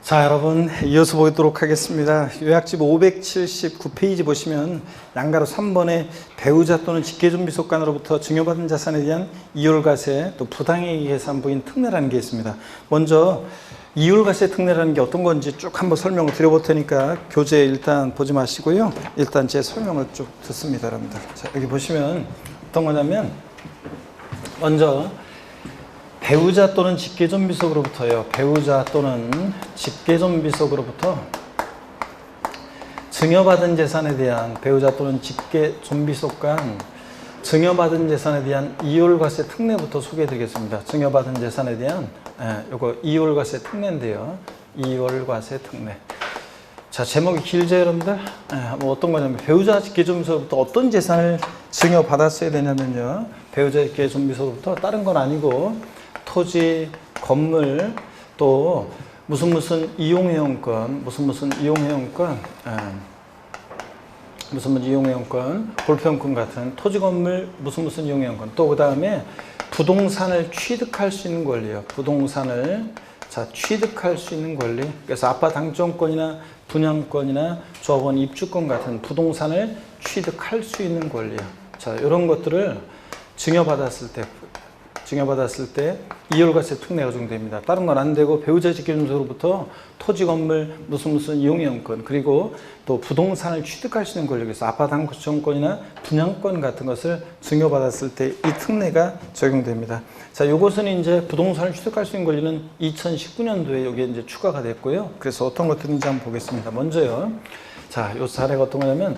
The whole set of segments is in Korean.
자, 여러분 이어서 보도록 하겠습니다. 요약집 579페이지 보시면 양가로 3번에 배우자 또는 직계존비속간으로부터 증여받은 자산에 대한 이율과세 또 부당이익 계산 부인 특례라는 게 있습니다. 먼저 이율과세 특례라는 게 어떤 건지 쭉 한번 설명을 드려볼 테니까 교재 일단 보지 마시고요. 일단 제 설명을 쭉 듣습니다, 여러분들. 자, 여기 보시면 어떤 거냐면 먼저 배우자 또는 직계존비속으로부터요. 배우자 또는 직계존비속으로부터 증여받은 재산에 대한 배우자 또는 직계존비속 간 증여받은 재산에 대한 이율과세 특례부터 소개해드리겠습니다. 증여받은 재산에 대한 요거 이율과세 특례인데요. 이율과세 특례. 자, 제목이 길죠, 여러분들? 뭐 어떤 거냐면 배우자 직계존비속으로부터 어떤 재산을 증여받았어야 되냐면요. 배우자 직계존비속으로부터 다른 건 아니고 토지, 건물, 또 무슨 이용회원권, 이용회원권, 골프용권 같은 토지, 건물, 무슨 이용회원권, 또 그 다음에 부동산을 취득할 수 있는 권리요. 부동산을 취득할 수 있는 권리. 그래서 아파트 당첨권이나 분양권이나 조합원 입주권 같은 부동산을 취득할 수 있는 권리요. 자, 이런 것들을 증여받았을 때 이율과세 특례가 적용됩니다. 다른 건 안 되고 배우자 직계존비속으로부터 토지, 건물, 무슨 이용회원권 그리고 또 부동산을 취득할 수 있는 권리, 그래서 아파트 당첨권이나 분양권 같은 것을 증여받았을 때 이 특례가 적용됩니다. 자, 요것은 이제 부동산을 취득할 수 있는 권리는 2019년도에 여기에 이제 추가가 됐고요. 그래서 어떤 것들인지 한번 보겠습니다. 먼저요. 자, 요 사례가 어떤 거냐면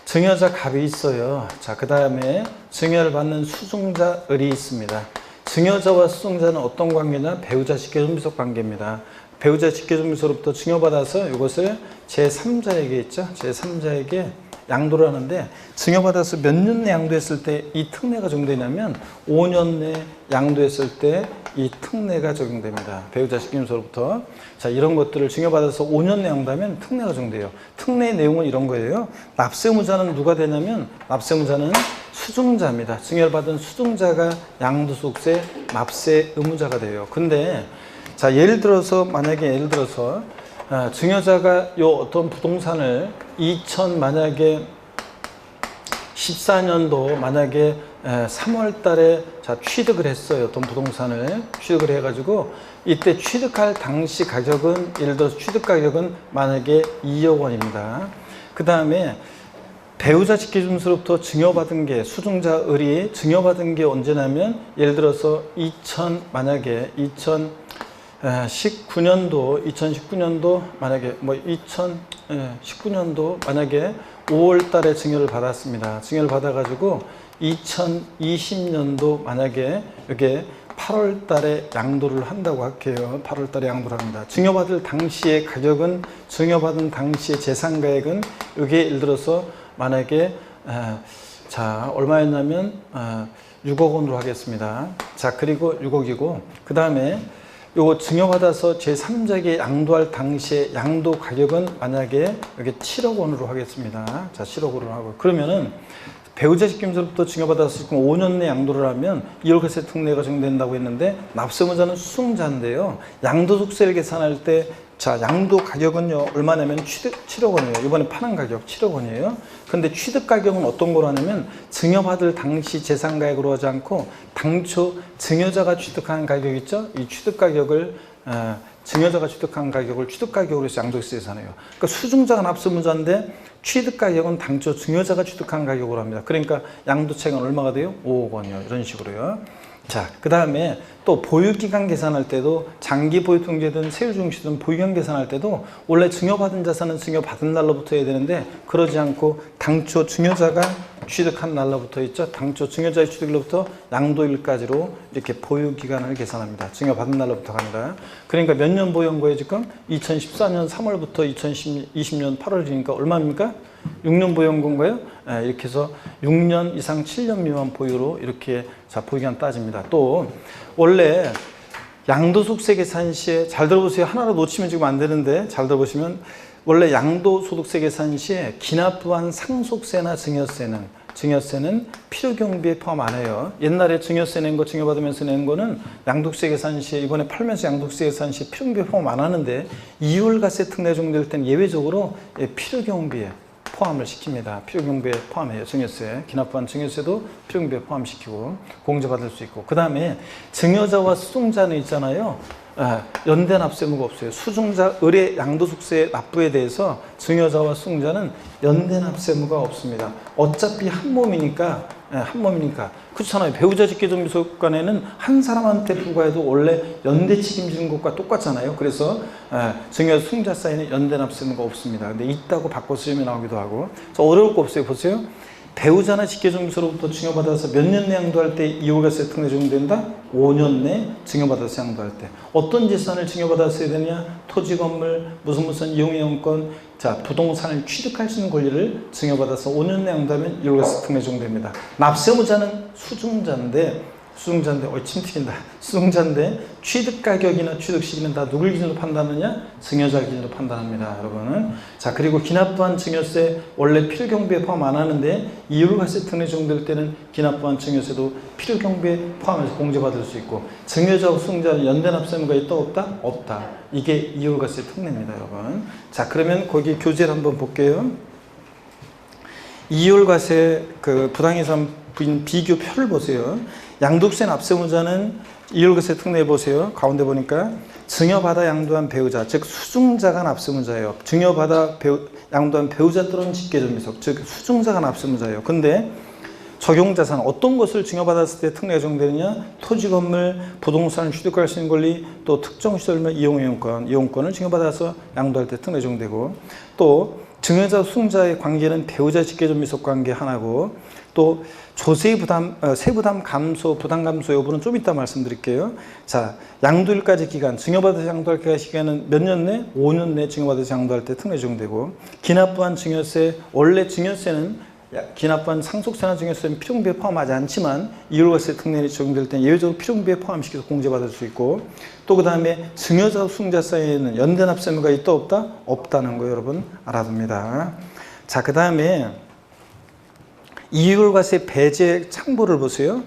증여자 갑이 있어요. 자, 그 다음에 증여를 받는 수증자 을이 있습니다. 증여자와 수증자는 어떤 관계냐? 배우자 직계존비속 관계입니다. 배우자 직계존비속으로부터 증여받아서 이것을 제3자에게 있죠. 제3자에게 양도를 하는데 증여받아서 몇 년 내 양도했을 때 이 특례가 적용되냐면 5년 내 양도했을 때 이 특례가 적용됩니다. 배우자 직계존비속으로부터. 자, 이런 것들을 증여받아서 5년 내 양도하면 특례가 적용돼요. 특례의 내용은 이런 거예요. 납세무자는 누가 되냐면 납세무자는 수증자입니다. 증여를 받은 수증자가 양도소득세 납세 의무자가 돼요. 근데 자, 예를 들어서 증여자가 요 어떤 부동산을 만약에 14년도 만약에 3월 달에 취득을 했어요. 어떤 부동산을 취득을 해가지고 이때 취득할 당시 가격은 예를 들어서 취득 가격은 만약에 2억 원입니다. 그 다음에 배우자 직계존비속으로부터 증여받은 게 수증자 을이 증여받은 게 언제냐면 예를 들어서 2019년도 만약에 2019년도 만약에 5월 달에 증여를 받았습니다. 증여를 받아가지고 2020년도 만약에 이게 8월 달에 양도를 한다고 할게요. 8월 달에 양도를 합니다. 증여받을 당시의 가격은 증여받은 당시의 재산가액은 이게 예를 들어서 만약에 얼마였냐면 6억 원으로 하겠습니다. 자, 그리고 6억이고 그 다음에 요거 증여받아서 제3자에게 양도할 당시의 양도 가격은 만약에 여기 7억 원으로 하겠습니다. 자, 7억 원으로 하고 그러면은 배우자 직계존비속으로부터 증여받아서 지금 5년 내 양도를 하면 이율과세 특례가 적용된다고 했는데 납세무자는 수증자인데요. 양도소득세를 계산할 때 자, 양도 가격은요, 얼마냐면 7억 원이에요. 이번에 파는 가격 7억 원이에요. 근데 취득 가격은 어떤 거로 하냐면 증여받을 당시 재산가액으로 하지 않고 당초 증여자가 취득한 가격 있죠? 이 취득 가격을 증여자가 취득한 가격을 취득 가격으로 해서 양도세 계산해요. 그러니까 수증자가 납세무자인데 취득 가격은 당초 증여자가 취득한 가격으로 합니다. 그러니까 양도차익은 얼마가 돼요? 5억 원이요. 이런 식으로요. 자, 그 다음에 또 보유기간 계산할 때도 장기 보유통지든 세율중시든 보유기간 계산할 때도 원래 증여받은 자산은 증여받은 날로부터 해야 되는데 그러지 않고 당초 증여자가 취득한 날로부터 있죠. 당초 증여자의 취득일로부터 양도일까지로 이렇게 보유기간을 계산합니다. 증여받은 날로부터 갑니다. 그러니까 몇 년 보유한 거예요 지금? 2014년 3월부터 2020년 8월이니까 얼마입니까? 6년 보유한 건가요? 이렇게 해서 6년 이상 7년 미만 보유로 이렇게 보유기간 따집니다. 또 원래 양도소득세 계산 시에 잘 들어보세요. 하나로 놓치면 지금 안 되는데 잘 들어보시면 원래 양도소득세 계산 시에 기납부한 상속세나 증여세는 증여세는 필요경비에 포함 안 해요. 옛날에 증여세 낸 거, 증여받으면서 낸 거는 양도세 계산 시에, 이번에 팔면서 양도세 계산 시에 필요경비에 포함 안 하는데 이율과세 특례 적용될 때는 예외적으로 필요경비에 포함을 시킵니다. 필요경비에 포함해요. 증여세, 기납한 증여세도 필요경비에 포함시키고 공제받을 수 있고, 그 다음에 증여자와 수증자는 있잖아요. 연대 납세무가 없어요. 수증자 의뢰 양도소득세 납부에 대해서 증여자와 수증자는 연대 납세무가 없습니다. 어차피 한 몸이니까, 한 몸이니까. 그렇잖아요. 배우자 직계정비소 간에는 한 사람한테 부과해도 원래 연대 책임지는 것과 똑같잖아요. 그래서 증여 수증자 사이는 연대 납세무가 없습니다. 근데 있다고 바꿔 쓰면 나오기도 하고. 어려울 거 없어요. 보세요. 배우자나 직계정비소로부터 증여받아서 몇 년 내 양도할 때 이율과세 특례 적용된다? 5년 내 증여받아서 양도할 때. 어떤 재산을 증여받았어야 되냐? 토지, 건물, 무슨 이용이용권, 자, 부동산을 취득할 수 있는 권리를 증여받아서 5년 내 양도하면 이율과세 특례 적용됩니다. 납세무자는 수증자인데, 침 튀긴다. 수증자인데 취득 가격이나 취득 시기는 다 누굴 기준으로 판단하느냐? 증여자 기준으로 판단합니다, 여러분. 자, 그리고 기납부한 증여세 원래 필요경비에 포함 안 하는데 이율과세 특례 적용될 때는 기납부한 증여세도 필요경비에 포함해서 공제받을 수 있고, 증여자와 수증자는 연대 납세무가 있다 없다? 없다. 이게 이율과세 특례입니다, 여러분. 자, 그러면 거기 교재를 한번 볼게요. 이율과세 그 부당이상 부인 비교표를 보세요. 양도세 납세무자는 이율과세 특례 보세요. 가운데 보니까 증여받아 양도한 배우자, 즉 수증자가 납세무자예요. 증여받아 양도한 배우자 또는 직계정비속, 즉 수증자가 납세무자예요. 근데 적용자산, 어떤 것을 증여받았을 때 특례가 적용되느냐? 토지, 건물, 부동산을 취득할 수 있는 권리, 또 특정 시설물 이용권을 증여받아서 양도할 때 특례 적용되고, 또 증여자, 수증자의 관계는 배우자 직계정비속 관계 하나고, 또 조세 부담, 세부담 감소, 부담 감소 여부는 좀 이따 말씀드릴게요. 자, 양도일까지 기간, 증여받아서 양도할 기간은 몇 년 내? 5년 내 증여받아서 양도할 때 특례 적용되고, 기납부한 증여세, 원래 증여세는 기납부한 상속세나 증여세는 필요경비에 포함하지 않지만 이율과세 특례에 적용될 때는 예외적으로 필요경비에 포함시켜서 공제받을 수 있고, 또 그 다음에 증여자, 수증자 사이에는 연대 납세무가 있다 없다? 없다는 거 여러분 알아둡니다. 자, 그 다음에 이율과세 배제 창보를 보세요.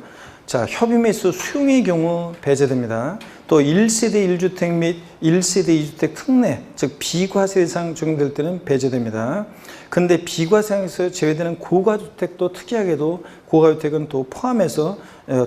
자, 협의매수 수용의 경우 배제됩니다. 또 1세대 1주택 및 1세대 2주택 특례, 즉 비과세상 적용될 때는 배제됩니다. 근데 비과세상에서 제외되는 고가주택도 특이하게도 고가주택은 또 포함해서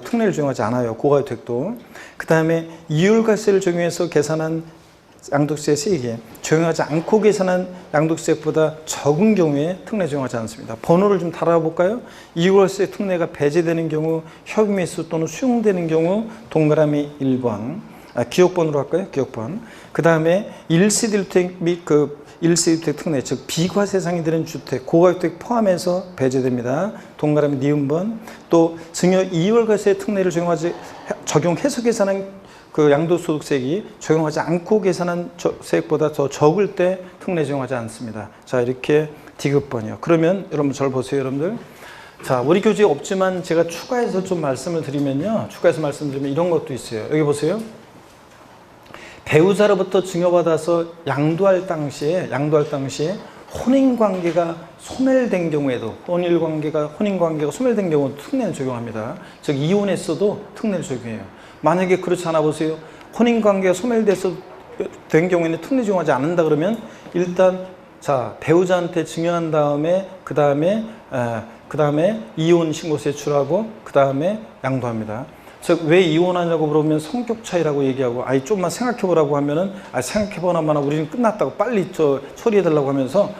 특례를 적용하지 않아요. 고가주택도. 그 다음에 이율과세를 적용해서 계산한 양도세 세액에 적용하지 않고 계산한 양도세액보다 적은 경우에 특례 적용하지 않습니다. 번호를 좀 달아볼까요? 이율과세 특례가 배제되는 경우, 협의매수 또는 수용되는 경우 동그라미 1번, 기억번으로 할까요? 기억번. 그 다음에 1세대 1주택 및 1세대 1주택 특례, 즉 비과세상이 되는 주택, 고가주택 포함해서 배제됩니다. 동그라미 니은번. 또 증여 이율과세 특례를 적용해서 계산한 그 양도소득세액이 적용하지 않고 계산한 세액보다 더 적을 때 특례 적용하지 않습니다. 자, 이렇게 D급번이요. 그러면 여러분 잘 보세요, 여러분들. 자, 우리 교재에 없지만 제가 추가해서 좀 말씀을 드리면요. 추가해서 말씀드리면 이런 것도 있어요. 여기 보세요. 배우자로부터 증여받아서 양도할 당시에 혼인관계가 소멸된 경우에도, 혼인관계가 소멸된 경우도 특례를 적용합니다. 즉 이혼했어도 특례를 적용해요. 만약에 그렇지 않아 보세요. 혼인관계가 소멸돼서 된 경우에는 특례 적용하지 않는다 그러면 일단 자, 배우자한테 증여한 다음에 그 다음에 이혼 신고 제출하고 그 다음에 양도합니다. 즉 왜 이혼하냐고 물어보면 성격 차이라고 얘기하고, 아이 좀만 생각해보라고 하면은 생각해보나마나 우리는 끝났다고 빨리 처리해달라고 하면서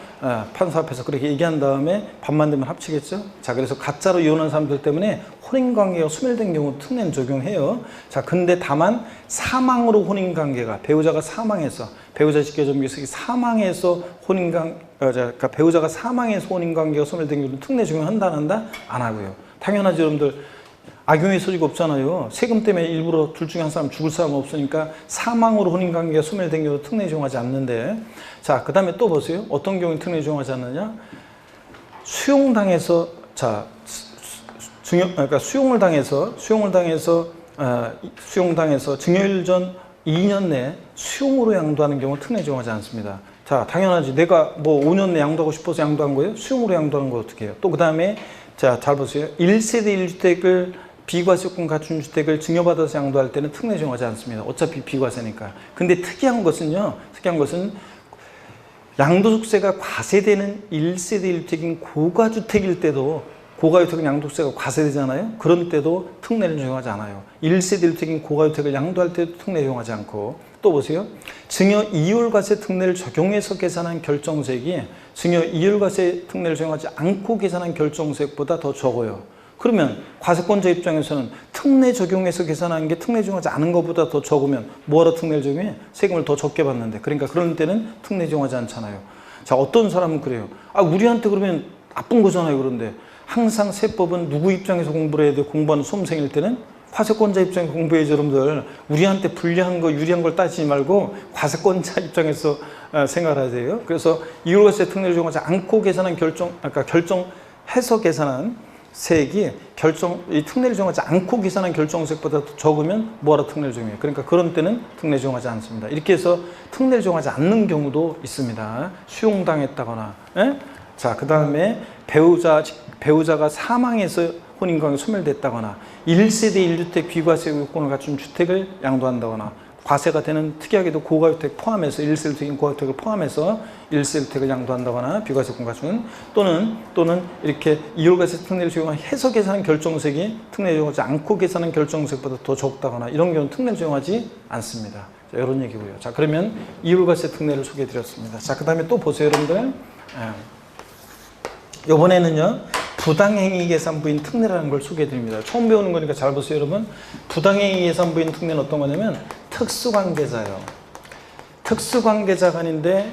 판사 앞에서 그렇게 얘기한 다음에 밤만 되면 합치겠죠. 자, 그래서 가짜로 이혼한 사람들 때문에 혼인관계가 소멸된 경우 특례는 적용해요. 자, 근데 다만 사망으로 혼인관계가, 배우자가 사망해서, 배우자 직계정비속이 사망해서 그러니까 배우자가 사망해서 혼인관계가 소멸된 경우는 특례 적용한다 안 한다? 안 하고요. 당연하죠, 여러분들. 악용의 소지가 없잖아요. 세금 때문에 일부러 둘 중에 한 사람 죽을 사람은 없으니까 사망으로 혼인관계가 소멸된 경우 특례 적용하지 않는데, 자, 그 다음에 또 보세요. 어떤 경우에 특례 적용하지 않느냐? 수용당해서, 자, 그러니까 수용을 당해서 증여일 전 2년 내 수용으로 양도하는 경우 특례 적용하지 않습니다. 자, 당연하지. 내가 뭐 5년 내 양도하고 싶어서 양도한 거예요? 수용으로 양도하는 거 어떻게 해요? 또 그 다음에 자, 잘 보세요. 1세대 1주택을 비과세 요건 갖춘 주택을 증여받아서 양도할 때는 특례 적용하지 않습니다. 어차피 비과세니까. 근데 특이한 것은 양도소득세가 과세되는 1세대 1주택인 고가주택일 때도, 고가주택은 양도세가 과세되잖아요. 그런 때도 특례를 적용하지 않아요. 1세대 1주택인 고가주택을 양도할 때도 특례 적용하지 않고, 또 보세요. 증여 이율과세 특례를 적용해서 계산한 결정세액이 증여 이율과세 특례를 적용하지 않고 계산한 결정세액보다 더 적어요. 그러면 과세권자 입장에서는 특례 적용해서 계산한 게 특례 적용하지 않은 것보다 더 적으면 뭐하러 특례를 적용해? 세금을 더 적게 받는데. 그러니까 그런 때는 특례 적용하지 않잖아요. 자, 어떤 사람은 그래요. 아, 우리한테 그러면 나쁜 거잖아요. 그런데 항상 세법은 누구 입장에서 공부를 해야 돼? 공부하는 수험생일 때는 과세권자 입장에서 공부해야죠. 여러분들, 우리한테 불리한 거, 유리한 걸 따지지 말고 과세권자 입장에서 생각을 하세요. 그래서 이율과세 특례를 적용하지 않고 계산한 결정해서 계산한 세액이 이 특례를 적용하지 않고 계산한 결정세액보다 적으면 뭐하러 특례를 적용해요? 그러니까 그런 때는 특례 적용하지 않습니다. 이렇게 해서 특례를 적용하지 않는 경우도 있습니다. 수용당했다거나. 예? 자, 그 다음에 배우자가 사망해서 혼인관계 소멸됐다거나, 1세대 1주택 비과세 요건을 갖춘 주택을 양도한다거나, 과세가 되는 특이하게도 고가주택 포함해서 1세대 1주택인 고가주택을 포함해서 1세대 1주택을 양도한다거나, 비과세 요건 갖춘, 또는 이렇게 이율과세 특례를 적용해서 계산한 결정세액이 특례 적용하지 않고 계산한 결정세액보다 더 적다거나, 이런 경우는 특례 적용하지 않습니다. 자, 이런 얘기고요. 자, 그러면 이율과세 특례를 소개해 드렸습니다. 자, 그 다음에 또 보세요, 여러분들. 이번에는요, 부당행위 계산부인 특례라는 걸 소개해 드립니다. 처음 배우는 거니까 잘 보세요, 여러분. 부당행위 계산부인 특례는 어떤 거냐면 특수관계자예요. 특수관계자 간인데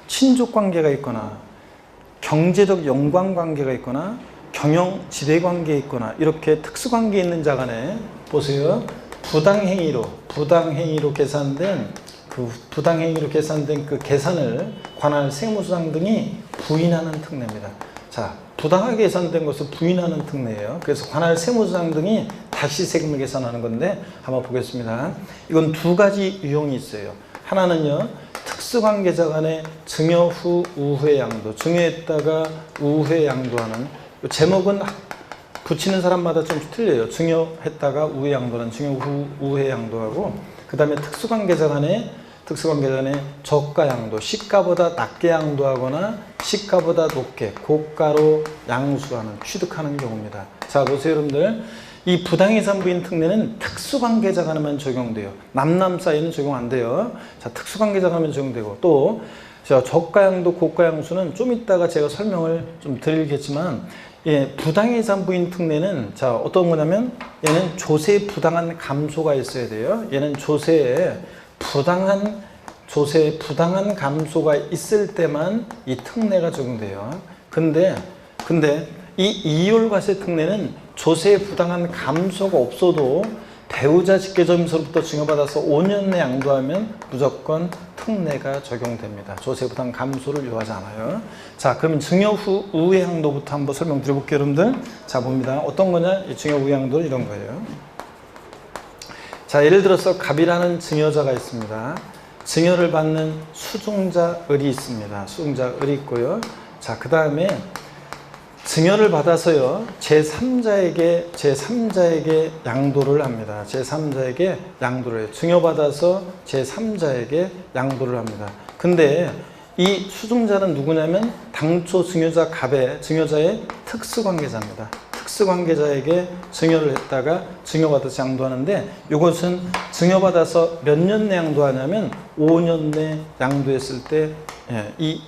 친족관계가 있거나 경제적 연관관계가 있거나 경영 지배관계에 있거나, 이렇게 특수관계에 있는 자 간에 보세요. 부당행위로 계산된 그 계산을 관할 세무서장 등이 부인하는 특례입니다. 자, 부당하게 계산된 것을 부인하는 특례예요. 그래서 관할 세무서장 등이 다시 세금을 계산하는 건데, 한번 보겠습니다. 이건 두 가지 유형이 있어요. 하나는요, 특수관계자 간의 증여 후 우회 양도, 증여했다가 우회 양도하는, 제목은 붙이는 사람마다 좀 틀려요. 증여했다가 우회 양도는 증여 후 우회 양도하고, 그 다음에 특수관계자 간의 저가 양도, 시가보다 낮게 양도하거나 시가보다 높게 고가로 양수하는, 취득하는 경우입니다. 자, 보세요, 여러분들. 이 부당해산부인 특례는 특수관계자 간에만 적용돼요. 남남 사이는 적용 안 돼요. 자, 특수관계자 간에만 적용되고, 또 저가 양도, 고가 양수는 좀 이따가 제가 설명을 좀 드리겠지만, 부당해산부인 특례는 자, 어떤 거냐면, 얘는 조세에 부당한 감소가 있어야 돼요. 얘는 조세에 부당한 감소가 있을 때만 이 특례가 적용돼요. 근데 이 이율과세 특례는 조세에 부당한 감소가 없어도 배우자 직계점에서부터 증여받아서 5년 내 양도하면 무조건 특례가 적용됩니다. 조세 부당 감소를 요하지 않아요. 자, 그러면 증여 후 우회 양도부터 한번 설명드려볼게요, 여러분들. 자, 봅니다. 어떤 거냐? 이 증여 우회 양도는 이런 거예요. 자, 예를 들어서 갑이라는 증여자가 있습니다. 증여를 받는 수증자을이 있습니다. 수증자을이 있고요. 자, 그 다음에 증여를 받아서요, 제3자에게 양도를 합니다. 제3자에게 양도를 해요. 증여받아서 제3자에게 양도를 합니다. 근데 이 수증자는 누구냐면 당초 증여자의 특수관계자입니다. 특수관계자에게 증여를 했다가 증여받아서 양도하는데, 이것은 증여받아서 몇 년 내 양도하냐면 5년 내 양도했을 때 이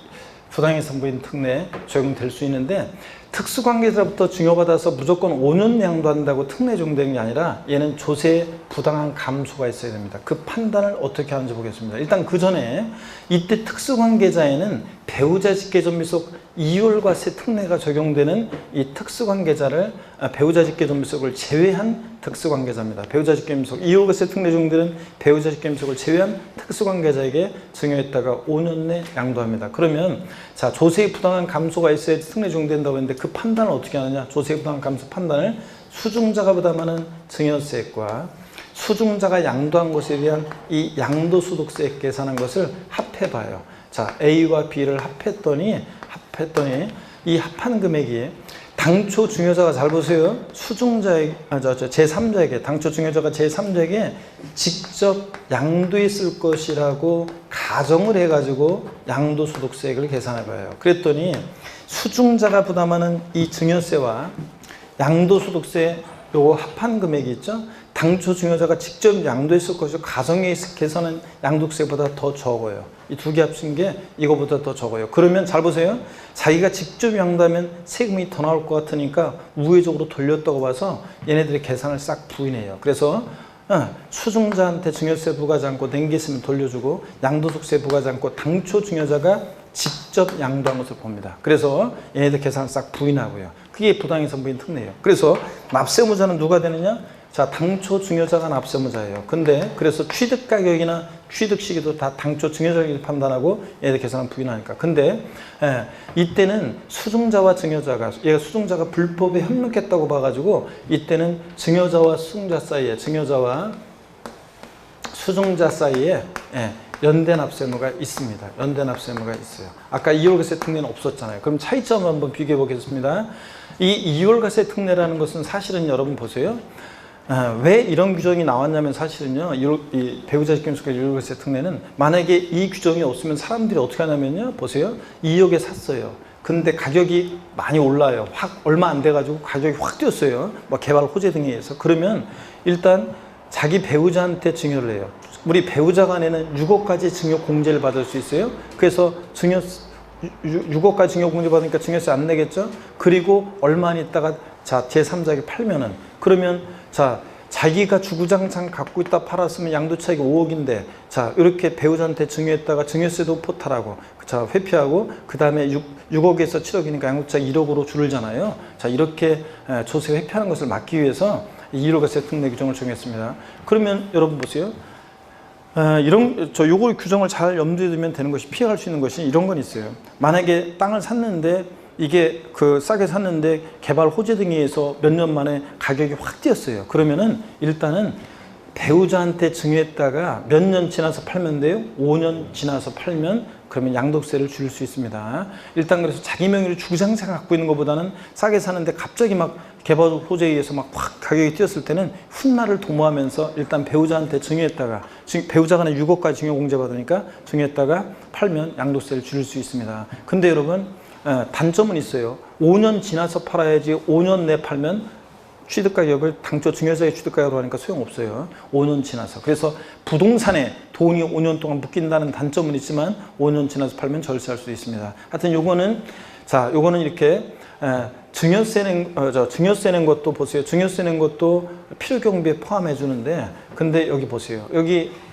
부당해산부인 특례 적용될 수 있는데, 특수관계자부터 증여받아서 무조건 5년 내 양도한다고 특례 적용되는 게 아니라, 얘는 조세에 부당한 감소가 있어야 됩니다. 그 판단을 어떻게 하는지 보겠습니다. 일단 그 전에 이때 특수관계자에는 배우자 직계존비속 이율과세 특례가 적용되는 이 특수관계자를, 배우자 직계존비속을 제외한 특수관계자입니다. 배우자 직계존비속 이율과세 특례 적용되는 배우자 직계존비속을 제외한 특수관계자에게 증여했다가 5년 내 양도합니다. 그러면 자, 조세에 부당한 감소가 있어야 특례 적용된다고 했는데, 그 판단을 어떻게 하느냐? 조세에 부당한 감소 판단을 수증자가 부담하는 증여세액과 수증자가 양도한 것에 대한 이 양도소득세액 계산한 것을 합해봐요. 자, A와 B를 합했더니 이 합한 금액이 당초 증여자가 잘 보세요. 수증자에게, 제3자에게, 당초 증여자가 제3자에게 직접 양도했을 것이라고 가정을 해가지고 양도소득세액을 계산해 봐요. 그랬더니 수증자가 부담하는 이 증여세와 양도소득세 요거 합한 금액이 있죠. 당초 증여자가 직접 양도했을 것이고 가정에 계산한 양도세보다 더 적어요. 이 두 개 합친 게 이거보다 더 적어요. 그러면 잘 보세요. 자기가 직접 양도하면 세금이 더 나올 것 같으니까 우회적으로 돌렸다고 봐서 얘네들이 계산을 싹 부인해요. 그래서 수증자한테 증여세 부과하지 않고 낸게 있으면 돌려주고 양도소득세 부과하지 않고 당초 증여자가 직접 양도한 것을 봅니다. 그래서 얘네들 계산을 싹 부인하고요. 그게 부당이익선부인 특례예요. 그래서 납세무자는 누가 되느냐? 자, 당초 증여자가 납세무자예요. 근데 그래서 취득가격이나 취득시기도 다 당초 증여자를 판단하고 얘들 계산을 부인하니까. 근데 이때는 수증자와 증여자가, 얘가 수증자가 불법에 협력했다고 봐가지고 이때는 증여자와 수증자 사이에, 증여자와 수증자 사이에 연대 납세무가 있습니다. 연대 납세무가 있어요. 아까 이월과세 특례는 없었잖아요. 그럼 차이점을 한번 비교해 보겠습니다. 이 이월과세 특례라는 것은 사실은 여러분 보세요. 왜 이런 규정이 나왔냐면 사실은요, 이 배우자 직경수가 이월과세 특례는 만약에 이 규정이 없으면 사람들이 어떻게 하냐면요, 보세요. 2억에 샀어요. 근데 가격이 많이 올라요. 확 얼마 안 돼가지고 가격이 확 뛰었어요. 뭐 개발 호재 등에 의해서. 그러면 일단 자기 배우자한테 증여를 해요. 우리 배우자 간에는 6억까지 증여 공제를 받을 수 있어요. 그래서 6억까지 증여 공제 받으니까 증여세 안 내겠죠. 그리고 얼마 안 있다가 자 제3자에게 팔면은, 그러면 자 자기가 주구장창 갖고 있다 팔았으면 양도 차익이 5억인데 자 이렇게 배우자한테 증여했다가 증여세도 포탈하고 자 회피하고 그 다음에 6억에서 7억이니까 양도 차익 1억으로 줄잖아요. 자 이렇게 조세 회피하는 것을 막기 위해서 이월과세 특례 규정을 정했습니다. 그러면 여러분 보세요. 요거 규정을 잘 염두에 두면 되는 것이, 피해갈 수 있는 것이 이런 건 있어요. 만약에 땅을 샀는데 이게 싸게 샀는데 개발 호재 등에 의해서 몇 년 만에 가격이 확 뛰었어요. 그러면은 일단은 배우자한테 증여했다가 몇 년 지나서 팔면 돼요. 5년 지나서 팔면 그러면 양도세를 줄일 수 있습니다. 일단 그래서 자기 명의로 주장생 갖고 있는 것보다는 싸게 사는데 갑자기 막 개발 호재에 의해서 막 확 가격이 뛰었을 때는 훗날을 도모하면서 일단 배우자한테 증여했다가 배우자 간에 6억까지 증여 공제 받으니까 증여했다가 팔면 양도세를 줄일 수 있습니다. 근데 여러분 단점은 있어요. 5년 지나서 팔아야지 5년 내 팔면 취득가격을 당초 증여자의 취득가격으로 하니까 소용없어요. 5년 지나서. 그래서 부동산에 돈이 5년 동안 묶인다는 단점은 있지만 5년 지나서 팔면 절세할 수 있습니다. 하여튼 요거는 이렇게 증여세 낸 것도 보세요. 증여세 낸 것도 필요경비에 포함해 주는데, 근데 여기 보세요.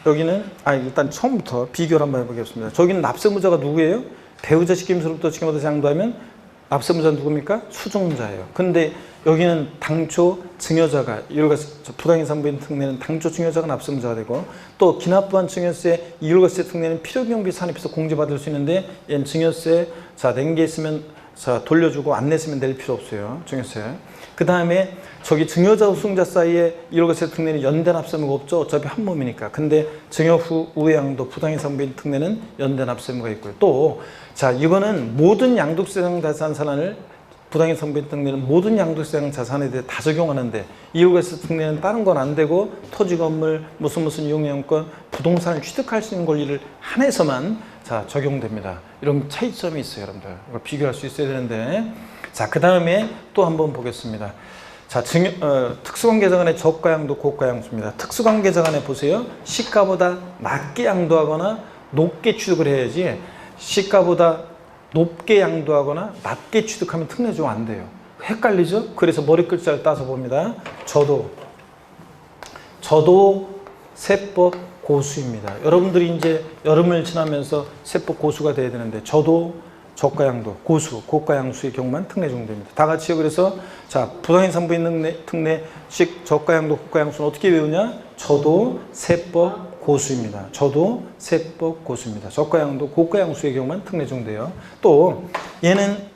여기는 일단 처음부터 비교를 한번 해보겠습니다. 저기는 납세무자가 누구예요? 배우자 직김수로부터 증여받아서 양도하면 납세무자는 누굽니까? 수증자예요. 근데 여기는 당초 증여자가, 이월과세 부당이익선부인 특례는 당초 증여자가 납세무자가 되고, 또 기납부한 증여세 이월과세 특례는 필요경비 산입해서 공제받을 수 있는데 얘는 증여세 낸 게 있으면 돌려주고 안 냈으면 낼 필요 없어요. 증여세. 그 다음에 저기 증여자와 수증자 사이에 이월과세 특례는 연대 납세무가 없죠. 어차피 한 몸이니까. 근데 증여 후 우회양도 부당이익선부인 특례는 연대 납세무가 있고요. 또 이거는 모든 양도세상 자산 산환을, 부당이익선부인 특례는 모든 양도세상 자산에 대해 다 적용하는데 이월과세 특례는 다른 건 안 되고 토지 건물 무슨 이용권권 부동산을 취득할 수 있는 권리를 한해서만 적용됩니다. 이런 차이점이 있어요, 여러분들. 이걸 비교할 수 있어야 되는데. 그 다음에 또 한번 보겠습니다. 특수관계자간의 저가양도 고가양수입니다. 특수관계자간에 보세요. 시가보다 낮게 양도하거나 높게 취득을 해야지, 시가보다 높게 양도하거나 낮게 취득하면 특례 적용 안 돼요. 헷갈리죠? 그래서 머리 글자를 따서 봅니다. 저도 세법 고수입니다. 여러분들이 이제 여름을 지나면서 세법 고수가 돼야 되는데, 저도 저가양도, 고수, 고가양수의 경우만 특례 적용됩니다. 다 같이요. 그래서 부당이익선부인 특례식 저가양도, 고가양수는 어떻게 외우냐? 저도 세법 고수입니다. 저도 세법 고수입니다. 저가양도, 고가양수의 경우만 특례 적용돼요. 또 얘는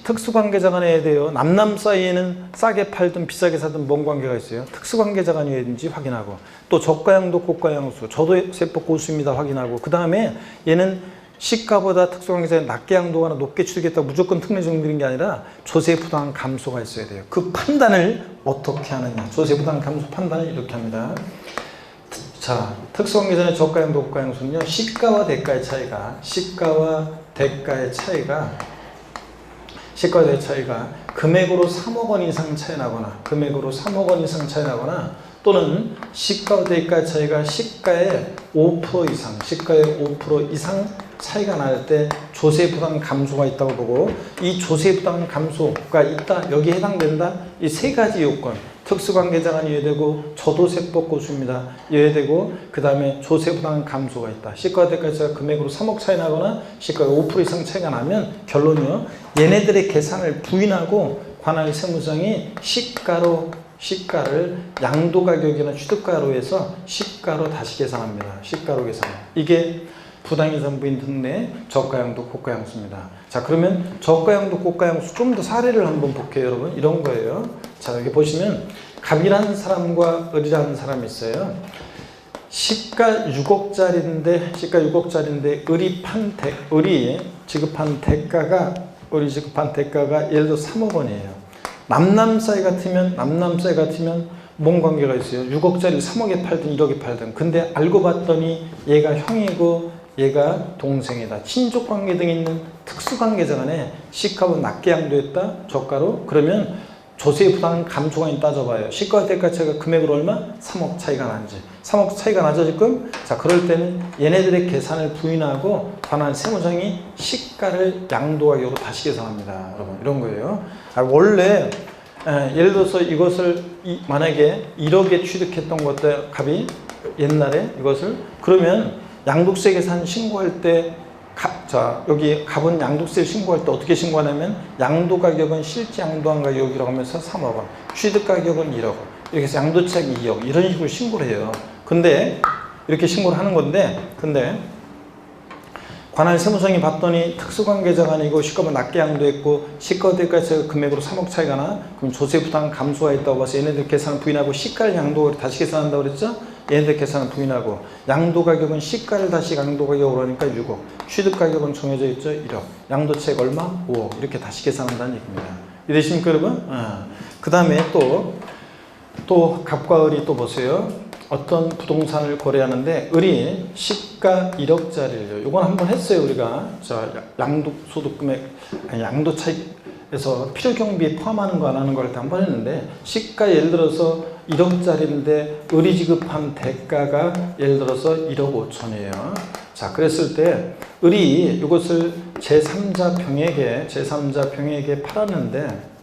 특수관계자 간에 대해요. 남남 사이에는 싸게 팔든 비싸게 사든 뭔 관계가 있어요? 특수관계자 간이든지 확인하고, 또 저가양도, 고가양수, 저도 세법 고수입니다 확인하고, 그 다음에 얘는 시가보다 특수관계자가 낮게 양도하거나 높게 취득했다고 무조건 특례 적용되는 게 아니라 조세 부당 감소가 있어야 돼요. 그 판단을 어떻게 하느냐. 조세 부당 감소 판단을 이렇게 합니다. 자, 특수관계자의 저가 양도 고가 양수는요. 시가와 대가의 차이가 금액으로 3억 원 이상 차이 나거나 또는 시가와 대가의 차이가 시가의 5% 이상 차이가 날 때 조세 부담 감소가 있다고 보고, 이 조세 부담 감소가 있다, 여기에 해당된다, 이 세 가지 요건, 특수관계자가 이해되고 저도세법 고수입니다. 이해되고, 그 다음에 조세 부담 감소가 있다. 시가와 대가의 차이가 금액으로 3억 차이 나거나 시가가 5% 이상 차이가 나면 결론이요. 얘네들의 계산을 부인하고 관할 세무장이 시가를 양도가격이나 취득가로 해서 시가로 다시 계산합니다. 시가로 계산. 이게 부당이상 부인 특례 저가양도 고가양수입니다. 자, 그러면 저가양도 고가양수 좀 더 사례를 한번 볼게요, 여러분. 이런 거예요. 자, 여기 보시면 갑이라는 사람과 을이라는 사람이 있어요. 시가 6억짜리인데 을이 지급한 대가가 예를 들어 3억 원이에요. 남남 사이 같으면 뭔 관계가 있어요? 6억짜리 3억에 팔든 1억에 팔든. 근데 알고 봤더니 얘가 형이고 얘가 동생이다. 친족 관계 등이 있는 특수관계자 간에 시가보다 낮게 양도했다. 저가로. 그러면 조세 부담 감소가 따져봐요. 시가와 대가 차이가 금액으로 얼마? 3억 차이가 나는지. 3억 차이가 나죠 지금? 자, 그럴 때는 얘네들의 계산을 부인하고 관할 세무장이 시가를 양도가격으로 다시 계산합니다. 여러분, 이런 거예요. 원래 예를 들어서 이것을 만약에 1억에 취득했던 것들 갑이 옛날에 이것을, 그러면 양도세 계산 신고할 때 여기 갑은 양도세 신고할 때 어떻게 신고하냐면 양도가격은 실제 양도한 가격이라고 하면서 3억 원, 취득가격은 1억 원, 이렇게 해서 양도차익 2억 이런 식으로 신고를 해요. 근데 이렇게 신고를 하는 건데, 근데 관할 세무장이 봤더니 특수관계자가 아니고 시가보다 낮게 양도했고 시가 대가에서 금액으로 3억 차이가 나, 그럼 조세 부담 감소가 있다고 봐서 얘네들 계산을 부인하고 시가를 양도를 다시 계산한다고 그랬죠? 얘네들 계산을 부인하고 양도가격은 시가를 다시 양도가격으로 하니까 6억, 취득가격은 정해져 있죠? 1억, 양도차익 얼마? 5억, 이렇게 다시 계산한다는 얘기입니다. 이해되십니까 여러분? 그 다음에 또 갑과 을이 또 보세요. 어떤 부동산을 거래하는데 을이 시가 1억짜리를, 요건 한번 했어요 우리가. 자, 양도차익에서 필요경비 포함하는 거 안 하는 거 할 때 한번 했는데, 시가 예를 들어서 1억짜리인데 을이 지급한 대가가 예를 들어서 1억 5천이에요. 자, 그랬을 때 을이 이것을 제3자 병에게 팔았는데,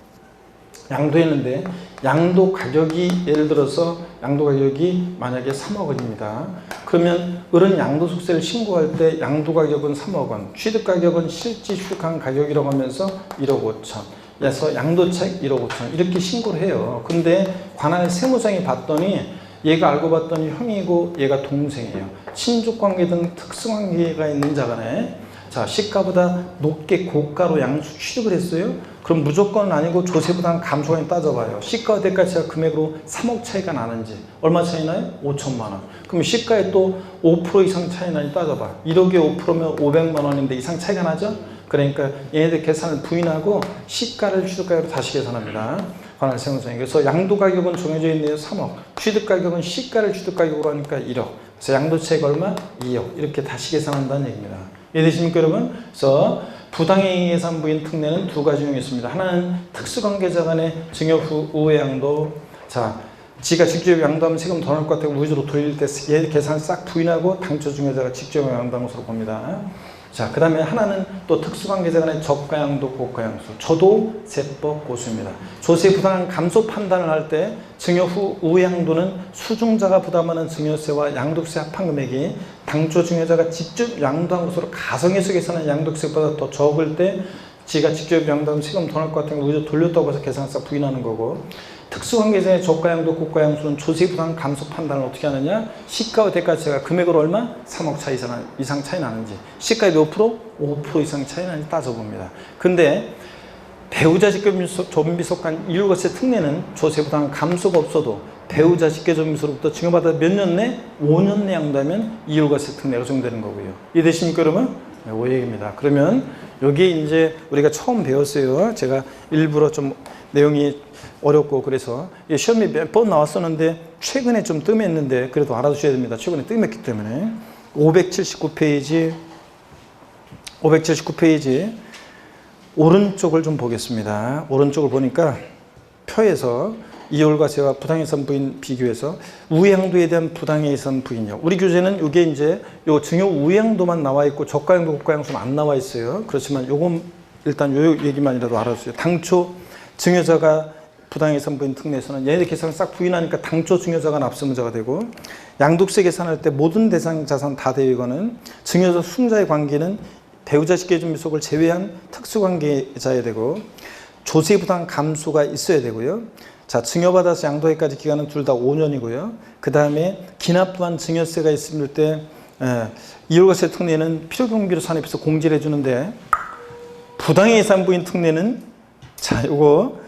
양도했는데 양도 가격이 예를 들어서 만약에 3억 원입니다. 그러면 을은 양도소득세를 신고할 때 양도 가격은 3억 원, 취득 가격은 실제 취득한 가격이라고 하면서 1억 5천. 그래서 양도차익 1억 5천 이렇게 신고를 해요. 근데 관할 세무장이 봤더니 얘가 알고 봤더니 형이고 얘가 동생이에요. 친족관계 등 특수관계가 있는 자간에, 자, 시가보다 높게 고가로 양수 취득을 했어요. 그럼 무조건 아니고 조세 부담 감소가 따져봐요. 시가와 대가 차이가 금액으로 3억 차이가 나는지. 얼마 차이 나요? 5천만 원. 그럼 시가에 또 5% 이상 차이 나는지 따져봐. 1억에 5%면 500만 원인데 이상 차이가 나죠? 그러니까 얘네들 계산을 부인하고 시가를 취득가격으로 다시 계산합니다. 관할 세무장이. 그래서 양도 가격은 정해져 있네요. 3억. 취득 가격은 시가를 취득 가격으로 하니까 1억. 그래서 양도차익 얼마? 2억. 이렇게 다시 계산한다는 얘기입니다. 이해되십니까 여러분? 그래서 부당행위 예산 부인 특례는 두 가지 유형이 있습니다. 하나는 특수관계자 간의 증여 후 우회 양도. 자, 지가 직접 양도하면 세금 더 나올 것 같다고 무주로 돌릴 때 얘 계산 싹 부인하고 당초 증여자가 직접 양도한 것으로 봅니다. 자, 그 다음에 하나는 또 특수관계자 간의 저가양도 고가양수, 저도세법 고수입니다. 조세 부당 감소 판단을 할 때 증여 후 우양도는 수중자가 부담하는 증여세와 양도세 합한 금액이 당초 증여자가 직접 양도한 것으로 가정해서 계산한 양도세보다 더 적을 때 지가 직접 양도하면 세금 더 나올 것 같은 거 오히려 돌렸다고 해서 계산상 부인하는 거고, 특수관계자의 저가양도 고가양수는 조세 부담 감소 판단을 어떻게 하느냐, 시가와 대가 차이가 금액으로 얼마? 3억 차이 이상 차이 나는지, 시가의 몇 프로? 5% 이상 차이 나는지 따져봅니다. 근데 배우자 직계존비 속한 이율과세 특례는 조세 부담 감소가 없어도 배우자 직계존비로부터 증여받아 몇 년 내? 5년 내 양도하면 이율과세 특례가 적용되는 거고요. 이해되십니까 여러분? 네, 5액입니다. 그러면 여기 이제 우리가 처음 배웠어요. 제가 일부러 좀 내용이 어렵고 그래서 시험이 몇 번 나왔었는데 최근에 좀 뜸했는데 그래도 알아두셔야 됩니다. 최근에 뜸했기 때문에 579페이지 오른쪽을 좀 보겠습니다. 오른쪽을 보니까 표에서 이율과세와 부당해선 부인 비교해서 우양도에 대한 부당해선 부인이요. 우리 교재는 이게 이제 요 증여 우양도만 나와 있고 저가양도 고가양수는 안 나와 있어요. 그렇지만 요건 일단 요 얘기만이라도 알아주세요. 당초 증여자가 부당해선 부인 특례에서는 얘네들 계산을 싹 부인하니까 당초 증여자가 납세문자가 되고 양도세 계산할 때 모든 대상 자산 다 대위거는 증여자 수증자의 관계는 배우자 직계준비속을 제외한 특수관계자여야 되고 조세 부담 감수가 있어야 되고요. 자, 증여받아서 양도회까지 기간은 둘 다 5년이고요. 그 다음에 기납부한 증여세가 있을 때 이율과세 특례는 필요경비로 산입해서 공제를 해주는데 부당해산부인 특례는 자, 요거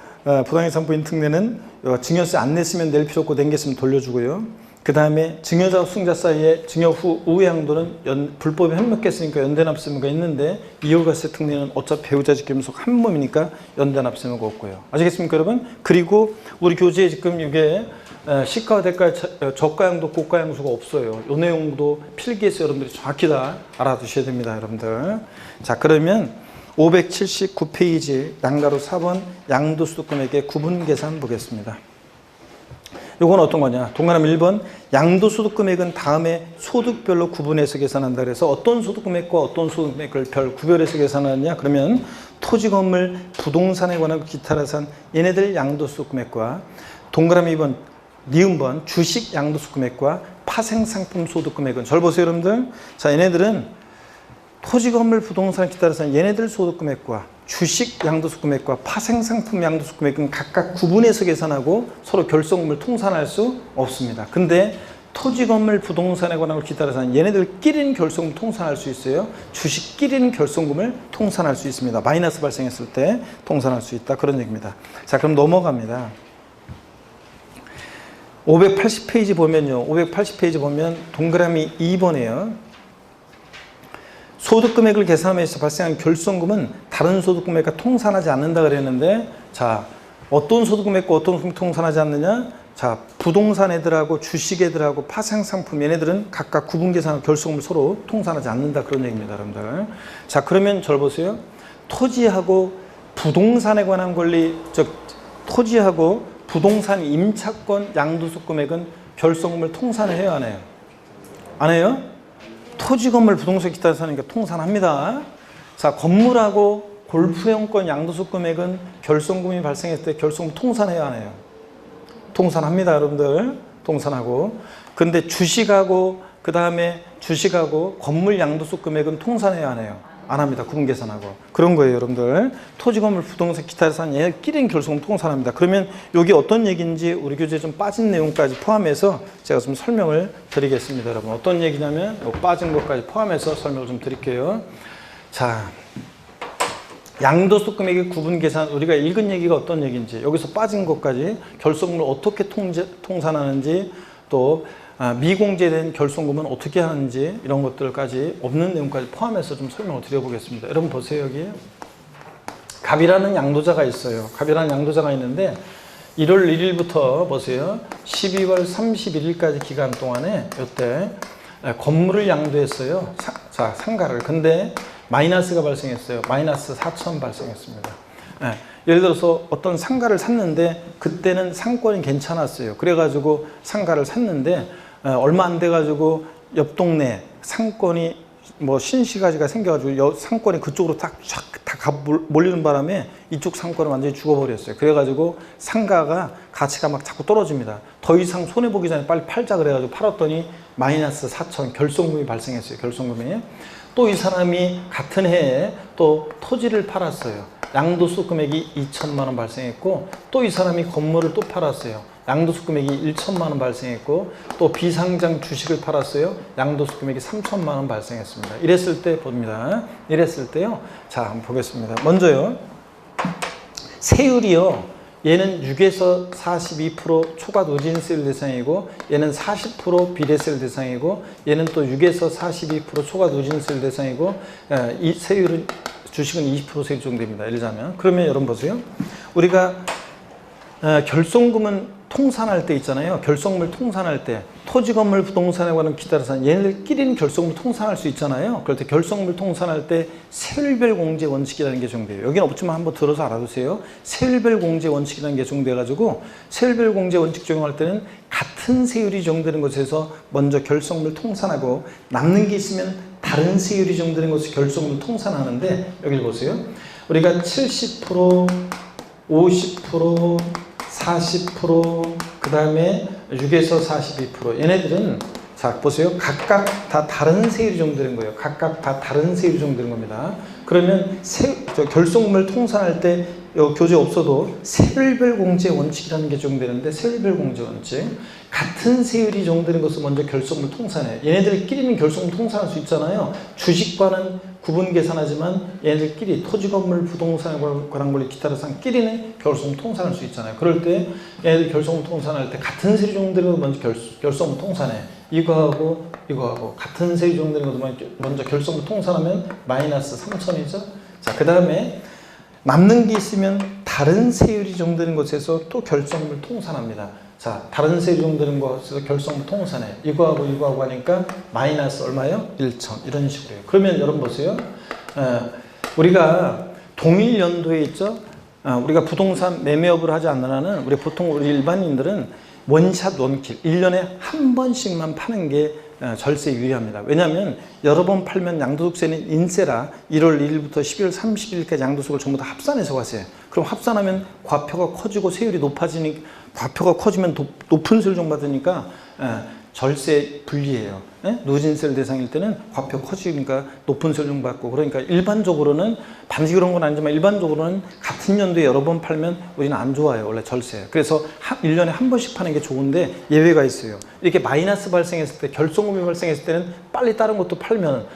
부당해산부인 특례는 증여세 안 냈으면 낼 필요 없고 낸겠으면 돌려주고요. 그 다음에 증여자와 수증자 사이에 증여 후 우회양도는 불법이 협력했으니까 연대납세무가 있는데 이율과세 특례는 어차피 배우자 직계분속 한 몸이니까 연대납세무가 없고요. 아시겠습니까, 여러분? 그리고 우리 교재에 지금 이게 시가와 대가 저가양도 고가양수가 없어요. 이 내용도 필기해서 여러분들이 정확히 다 알아두셔야 됩니다, 여러분들. 자, 그러면 579페이지 양가로 4번 양도소득금액의 구분 계산 보겠습니다. 요건 어떤 거냐? 동그라미 1번 양도소득금액은 다음에 소득별로 구분해서 계산한다. 그래서 어떤 소득금액과 어떤 소득금액을 별 구별해서 계산하느냐? 그러면 토지, 건물, 부동산에 관한 기타 자산 얘네들 양도소득금액과 동그라미 2번 니은번 주식 양도소득금액과 파생상품 소득금액은 잘 보세요, 여러분들. 자, 얘네들은 토지, 건물, 부동산, 기타 자산 얘네들 소득금액과 주식 양도소득금액과 파생상품 양도소득금액은 각각 구분해서 계산하고 서로 결손금을 통산할 수 없습니다. 근데 토지, 건물, 부동산에 관한 기타 자산 얘네들끼리는 결손금을 통산할 수 있어요. 주식끼리는 결손금을 통산할 수 있습니다. 마이너스 발생했을 때 통산할 수 있다. 그런 얘기입니다. 자, 그럼 넘어갑니다. 580페이지 보면요. 580페이지 보면 동그라미 2번이에요. 소득금액을 계산하면서 발생한 결손금은 다른 소득금액과 통산하지 않는다 그랬는데, 자, 어떤 소득금액과 어떤 소득금액 통산하지 않느냐? 자, 부동산 애들하고 주식 애들하고 파생상품 얘네들은 각각 구분 계산하고 결손금을 서로 통산하지 않는다 그런 얘기입니다, 여러분들. 자, 그러면 절 보세요. 토지하고 부동산에 관한 권리, 즉 토지하고 부동산 임차권 양도소득금액은 결손금을 통산을 해요, 안 해요? 안 해요? 토지, 건물, 부동산, 기타 자산이니까 통산합니다. 자, 건물하고 골프용권 양도소득금액은 결손금이 발생했을 때 결손금 통산해야 하네요. 통산합니다, 여러분들. 통산하고. 근데 주식하고 그 다음에 주식하고 건물 양도소득금액은 통산해야 하네요. 안 합니다. 구분 계산하고. 그런 거예요, 여러분들. 토지, 건물, 부동산, 기타 자산 얘끼리는 결손금 통산합니다. 그러면 이게 어떤 얘기인지 우리 교재에 좀 빠진 내용까지 포함해서 제가 좀 설명을 드리겠습니다, 여러분. 어떤 얘기냐면 빠진 것까지 포함해서 설명을 좀 드릴게요. 자, 양도소득금액의 구분 계산, 우리가 읽은 얘기가 어떤 얘기인지, 여기서 빠진 것까지 결손금을 어떻게 통산하는지, 또 미공제된 결손금은 어떻게 하는지 이런 것들까지 없는 내용까지 포함해서 좀 설명을 드려보겠습니다. 여러분 보세요. 여기 갑이라는 양도자가 있어요. 갑이라는 양도자가 있는데 1월 1일부터 보세요. 12월 31일까지 기간 동안에 이때 건물을 양도했어요. 자, 상가를. 근데 마이너스가 발생했어요. 마이너스 4천 발생했습니다. 예를 들어서 어떤 상가를 샀는데 그때는 상권이 괜찮았어요. 그래가지고 상가를 샀는데 얼마 안 돼가지고 옆 동네 상권이 뭐 신시가지가 생겨가지고 상권이 그쪽으로 다 몰리는 바람에 이쪽 상권은 완전히 죽어버렸어요. 그래가지고 상가가 가치가 막 자꾸 떨어집니다. 더 이상 손해보기 전에 빨리 팔자 그래가지고 팔았더니 마이너스 4천 결손금이 발생했어요. 결손금이. 또 이 사람이 같은 해에 또 토지를 팔았어요. 양도소득 금액이 2천만 원 발생했고, 또 이 사람이 건물을 또 팔았어요. 양도소득 금액이 1천만 원 발생했고, 또 비상장 주식을 팔았어요. 양도소득 금액이 3천만 원 발생했습니다. 이랬을 때 봅니다. 이랬을 때요. 자, 한번 보겠습니다. 먼저요. 세율이요. 얘는 6에서 42% 초과 누진세율 대상이고 얘는 40% 비례세율 대상이고 얘는 또 6에서 42% 초과 누진세율 대상이고 이 세율은 주식은 20% 세율 정도입니다. 예를 들자면 그러면 여러분 보세요. 우리가 결손금은 통산할 때 있잖아요. 결손금을 통산할 때 토지, 건물, 부동산에 관한 기타 자산 얘네들끼리는 결손금을 통산할 수 있잖아요. 그럴 때 결손금을 통산할 때 세율별 공제 원칙이라는 게 적용돼요. 여기는 없지만 한번 들어서 알아두세요. 세율별 공제 원칙이라는 게 적용돼가지고 세율별 공제 원칙 적용할 때는 같은 세율이 적용되는 것에서 먼저 결손금을 통산하고 남는 게 있으면 다른 세율이 적용되는 것을 결손금을 통산하는데 여기 보세요. 우리가 70%, 50%, 40%, 그 다음에 6에서 42%. 얘네들은, 자, 보세요. 각각 다 다른 세율이 정도되는 거예요. 각각 다 다른 세율이 정도되는 겁니다. 그러면 결손금을 통산할 때 교재 없어도 세율별 공제 원칙이라는 게 적용되는데 세율별 공제 원칙. 같은 세율이 적용되는 것을 먼저 결손금을 통산해요. 얘네들끼리는 결손금을 통산할 수 있잖아요. 주식과는 구분 계산하지만 얘네들끼리 토지, 건물, 부동산에 관한 권리 기타 자산끼리는 결손금 통산할 수 있잖아요. 그럴 때 얘네들 결손금 통산할 때 같은 세율이 적용되는 것을 먼저 결손금 통산해. 이거하고 같은 세율이 적용되는 것을 먼저 결손금 통산하면 마이너스 3,000이죠. 자, 그 다음에 남는 게 있으면 다른 세율이 적용되는 것에서 또 결손금을 통산합니다. 자, 다른 세율이 적용되는 것에서 결손금을 통산해. 이거하고 하니까 마이너스 얼마요? 1,000. 이런 식으로 해요. 그러면 여러분 보세요. 우리가 동일 연도에 있죠. 우리가 부동산 매매업을 하지 않는 한은 우리 일반인들은 원샷 원킬 1년에 한 번씩만 파는 게 절세에 유리합니다. 왜냐하면 여러 번 팔면 양도소득세는 인세라 1월 1일부터 12월 30일까지 양도소득을 전부 다 합산해서 가세요. 그럼 합산하면 과표가 커지고 세율이 높아지니 과표가 커지면 높은 세율 좀 받으니까 절세 불리해요. 누진세율 대상일 때는 과표 커지니까 높은 세율 좀 받고 그러니까 일반적으로는 반드시 그런 건 아니지만 일반적으로는 같은 연도에 여러 번 팔면 우리는 안 좋아요. 원래 절세. 그래서 1년에 한 번씩 파는 게 좋은데 예외가 있어요. 이렇게 마이너스 발생했을 때 결손금이 발생했을 때는 빨리 다른 것도 팔면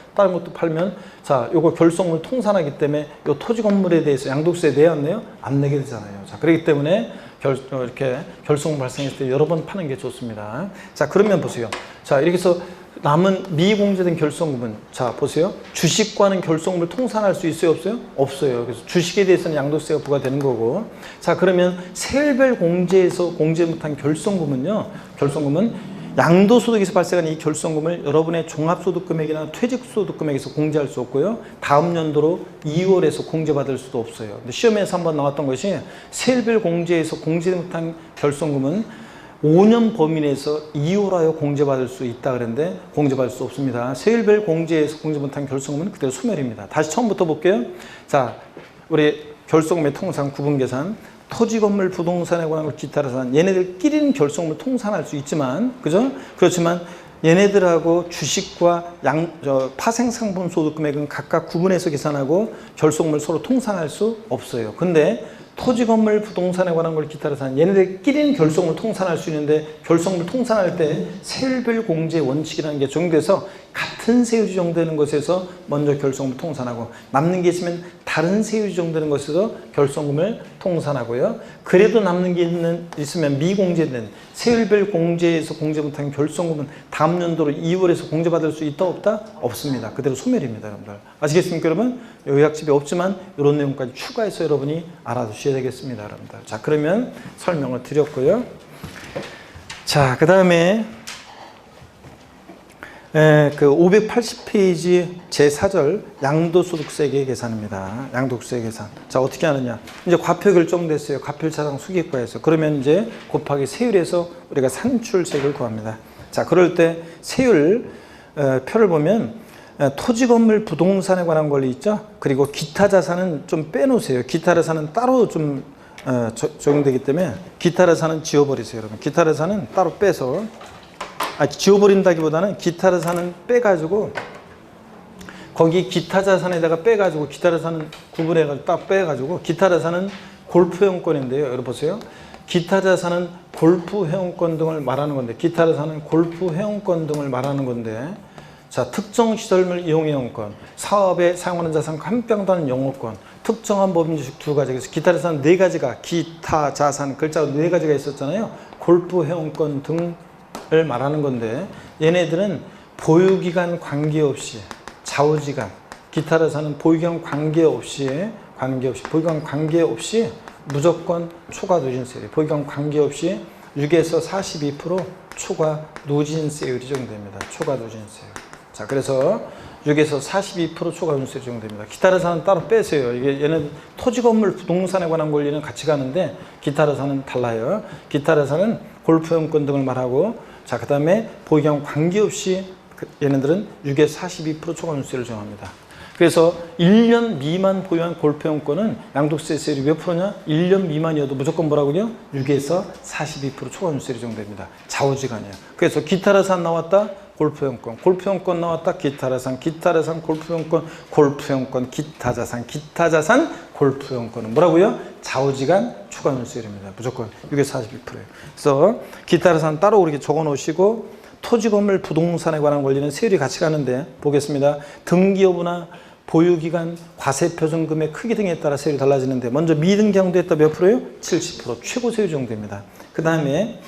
자, 요거 결손금을 통산하기 때문에 요 토지 건물에 대해서 양도세 내야 안 내요? 안 내게 되잖아요. 자, 그렇기 때문에 이렇게 결손금 발생했을 때 여러 번 파는 게 좋습니다. 자, 그러면 보세요. 자, 이렇게 해서 남은 미공제된 결손금은 자, 보세요. 주식과는 결손금을 통산할 수 있어요, 없어요? 없어요. 그래서 주식에 대해서는 양도세가 부과되는 거고. 자, 그러면 세율별 공제에서 공제 못한 결손금은 양도소득에서 발생한 이 결손금을 여러분의 종합소득금액이나 퇴직소득금액에서 공제할 수 없고요. 다음 연도로 2월에서 공제받을 수도 없어요. 근데 시험에서 한번 나왔던 것이 세율별 공제에서 공제 못한 결손금은 5년 범위 내에서 이율하여 공제받을 수 있다 그랬는데 공제받을 수 없습니다. 세율별 공제에서 공제 못한 결손금은 그대로 소멸입니다. 다시 처음부터 볼게요. 자, 우리 결손금의 통상 구분 계산. 토지, 건물, 부동산에 관한 기타 자산 얘네들끼리는 결손금을 통산할 수 있지만 그죠? 그렇지만 얘네들하고 주식과 파생상품 소득 금액은 각각 구분해서 계산하고 결손금을 서로 통산할 수 없어요. 근데 토지, 건물, 부동산에 관한 걸 기타 자산 얘네들끼리는 결손금을 통산할 수 있는데 결손금을 통산할 때 세율별 공제 원칙이라는 게 적용돼서 같은 세율이 적용되는 것에서 먼저 결손금을 통산하고 남는 게 있으면 다른 세율이 적용되는 것에서 결손금을 통산하고요. 그래도 남는 게 있으면 미공제된 세율별 공제에서 공제 못한 결손금은 다음 연도로 2월에서 공제받을 수 있다 없다? 없습니다. 그대로 소멸입니다. 여러분들. 아시겠습니까 여러분? 요약집이 없지만 이런 내용까지 추가해서 여러분이 알아두셔야 되겠습니다. 여러분들. 자, 그러면 설명을 드렸고요. 자, 그 다음에 그 580페이지 제4절 양도소득세계 계산입니다. 양도소득세 계산. 자, 어떻게 하느냐. 이제 과표 결정됐어요. 과표 차상 수기과에서. 그러면 이제 곱하기 세율에서 우리가 산출세를 구합니다. 자, 그럴 때 세율 표를 보면 토지, 건물, 부동산에 관한 권리 있죠. 그리고 기타 자산은 좀 빼놓으세요. 기타 자산은 따로 좀 적용되기 때문에 기타 자산은 지워버리세요. 여러분. 기타 자산은 따로 빼서 지워버린다기보다는 기타 자산은 빼가지고 거기 기타 자산에다가 빼가지고 기타 자산은 구분해가지고 딱 빼가지고 기타 자산은 골프 회원권인데요. 여러분 보세요. 기타 자산은 골프 회원권 등을 말하는 건데 기타 자산은 골프 회원권 등을 말하는 건데 자, 특정 시설물 이용이용권, 사업에 사용하는 자산과 함병하는 영업권, 특정한 법인주식 2가지, 그래서 기타 자산 4가지가, 기타 자산 글자가 4가지가 있었잖아요. 골프 회원권 등을 말하는 건데, 얘네들은 보유기간 관계없이, 좌우지간, 기타 자산은 보유기간 관계없이 보유기간 관계없이 무조건 초과 누진세율이, 보유기간 관계없이 6에서 42% 초과 누진세율이 적용됩니다. 초과 누진세율. 자, 그래서 6에서 42% 초과 누진세율이 적용됩니다. 기타 자산은 따로 빼세요. 이게 얘는 토지 건물 부동산에 관한 권리는 같이 가는데 기타 자산은 달라요. 기타 자산은 골프용권 등을 말하고, 자, 그 다음에 보유기간 관계없이 얘네들은 6에서 42% 초과 누진세율을 정합니다. 그래서 1년 미만 보유한 골프용권은 양도세 세율이 몇 프로냐? 1년 미만이어도 무조건 뭐라고요? 6에서 42% 초과 누진세율이 적용됩니다. 좌우지간이에요. 그래서 기타 자산 나왔다. 골프용권 나왔다. 기타 자산, 골프용권, 기타 자산, 골프용권은 뭐라고요? 좌우지간 초과 누진세율입니다. 무조건 6에서 42%예요. 그래서 기타 자산 따로 이렇게 적어 놓으시고, 토지 건물 부동산에 관한 권리는 세율이 같이 가는데 보겠습니다. 등기 여부나 보유기간, 과세표준금의 크기 등에 따라 세율이 달라지는데, 먼저 미등기 양도했다 몇 프로예요? 70%, 최고 세율 정도입니다. 그 다음에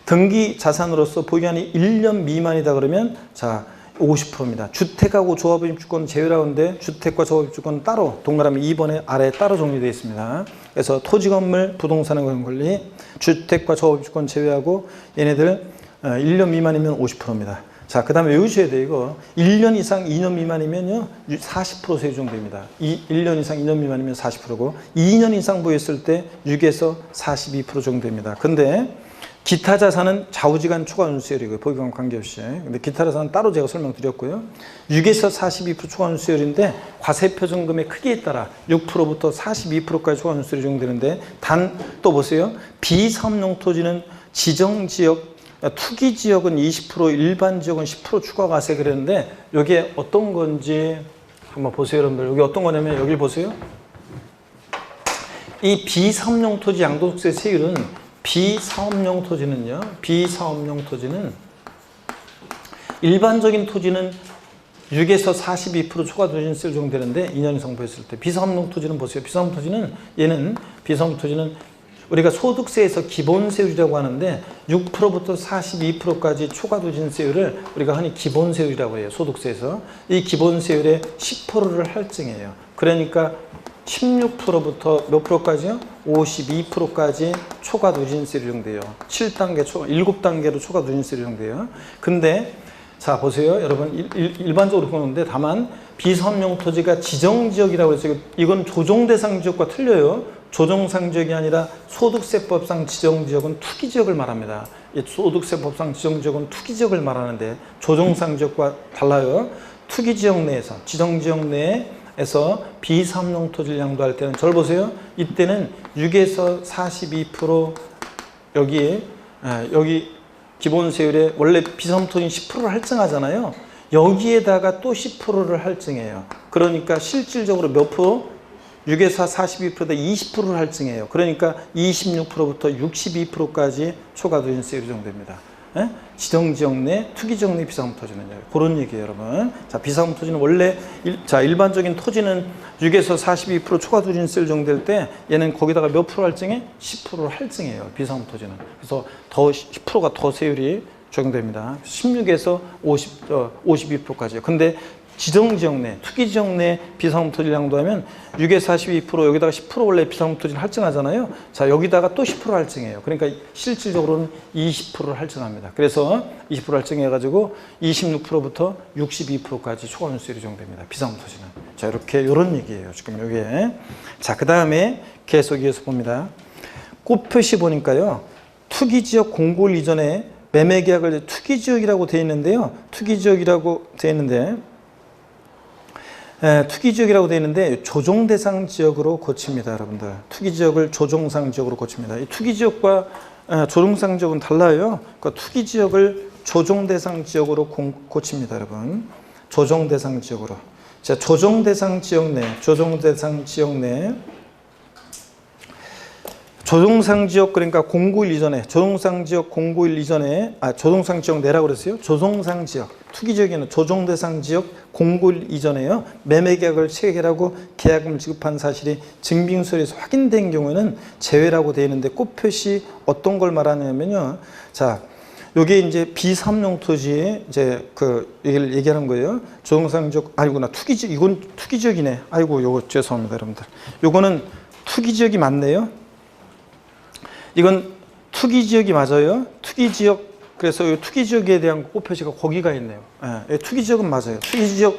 등기 자산으로서 보유기간이 1년 미만이다 그러면, 자, 50%입니다. 주택하고 조합의 입주권 제외라는데, 주택과 조합 입주권은 따로 동그라미 2번에 아래에 따로 정리되어 있습니다. 그래서 토지 건물 부동산에 관한 권리, 주택과 조합 입주권 제외하고 얘네들 1년 미만이면 50%입니다. 자, 그 다음에 외우셔야 돼요. 이거 1년 이상 2년 미만이면요 40% 세율 정도입니다. 1년 이상 2년 미만이면 40%고 2년 이상 보유했을 때 6에서 42% 정도입니다. 근데 기타 자산은 좌우지간 초과 누진세율이고요. 보유기간 관계없이. 근데 기타 자산은 따로 제가 설명드렸고요. 6에서 42% 초과 누진세율인데 과세표준금의 크기에 따라 6%부터 42%까지 초과 누진세율이 적용되는데, 단 또 보세요. 비사업용 토지는 지정지역, 투기지역은 20%, 일반지역은 10% 추가 과세 그랬는데, 이게 어떤 건지 한번 보세요, 여러분들. 이게 어떤 거냐면, 여기 보세요. 이 비사업용 토지 양도세 세율은, 비사업용 토지는 일반적인 토지는 6에서 42% 초과 누진세율 적용되는데 2년 이상 보였을 때, 비사업용 토지는 보세요. 비사업용 토지는 우리가 소득세에서 기본세율이라고 하는데 6%부터 42%까지 초과 누진세율을 우리가 흔히 기본세율이라고 해요. 소득세에서. 이 기본세율의 10%를 할증해요. 그러니까 16%부터 몇 프로까지요? 52%까지 초과 누진세율이 적용돼요. 7단계로 초과 누진세율이 적용돼요. 근데 자, 보세요. 여러분, 일반적으로 보는데, 다만 비사업용 토지가 지정지역이라고 해서 이건 조정대상 지역과 틀려요. 조정상 지역이 아니라 소득세법상 지정지역은 투기지역을 말합니다. 소득세법상 지정지역은 투기지역을 말하는데 조정상 지역과 달라요. 투기지역 내에서, 지정지역 내에서 비사업용 토지를 양도할 때는, 절 보세요. 이때는 6에서 42% 여기 기본세율에 원래 비사업용 토지는 10%를 할증하잖아요. 여기에다가 또 10%를 할증해요. 그러니까 실질적으로 몇 프로? 6에서 42%다 20%를 할증해요. 그러니까 26%부터 62%까지 초과 누진세율이 적용됩니다. 지정지역 내, 투기지역 내 비사업용 토지는요. 그런 얘기예요, 여러분. 자, 비사업용 토지는 원래 일반적인 토지는 6에서 42% 초과 누진세율 적용될 때 얘는 거기다가 몇 프로 할증해? 10%를 할증해요, 비사업용 토지는. 그래서 더 10%가 더 세율이 적용됩니다. 16에서 52%까지요. 근데 지정지역 내, 투기지역 내 비사업용 토지를 양도하면 6에서 42%, 여기다가 10% 원래 비사업용 토지를 할증하잖아요. 자, 여기다가 또 10% 할증해요. 그러니까 실질적으로는 20%를 할증합니다. 그래서 20% 할증해가지고 26%부터 62%까지 초과 누진세율이 적용됩니다. 비사업용 토지는. 자, 이렇게, 요런 얘기예요. 지금 요게. 자, 그 다음에 계속 이어서 봅니다. 꽃표시 보니까요. 투기지역 공고일 이전에 매매계약을 투기지역이라고 되어 있는데요. 투기지역이라고 되어 있는데 조정대상 지역으로 고칩니다, 여러분들. 투기지역을 조정상 지역으로 고칩니다. 이 투기지역과 조정상 지역은 달라요. 그러니까 투기지역을 조정대상 지역으로 고칩니다, 여러분. 조정대상 지역으로. 자, 조정대상 지역 내 조정상 지역 그러니까 091 이전에 조정상 지역 091 이전에 조정상 지역 내라고 그랬어요. 조정상 지역 투기 지역에는 조정 대상 지역 091 이전에요. 매매 계약을 체결하고 계약금을 지급한 사실이 증빙서에서 확인된 경우에는 제외라고 되어 있는데 꽃 표시 어떤 걸 말하냐면요. 자, 요게 이제 비삼용 토지에 이제 그 얘기를 얘기하는 거예요. 조정상 지역 아니구나 투기 지역 이건 투기 지역이네. 아이고 요거 죄송합니다, 여러분들. 요거는 투기 지역이 맞네요. 이건 투기 지역이 맞아요. 투기 지역 그래서 이 투기 지역에 대한 꽃표시가 거기가 있네요. 예, 투기 지역은 맞아요. 투기 지역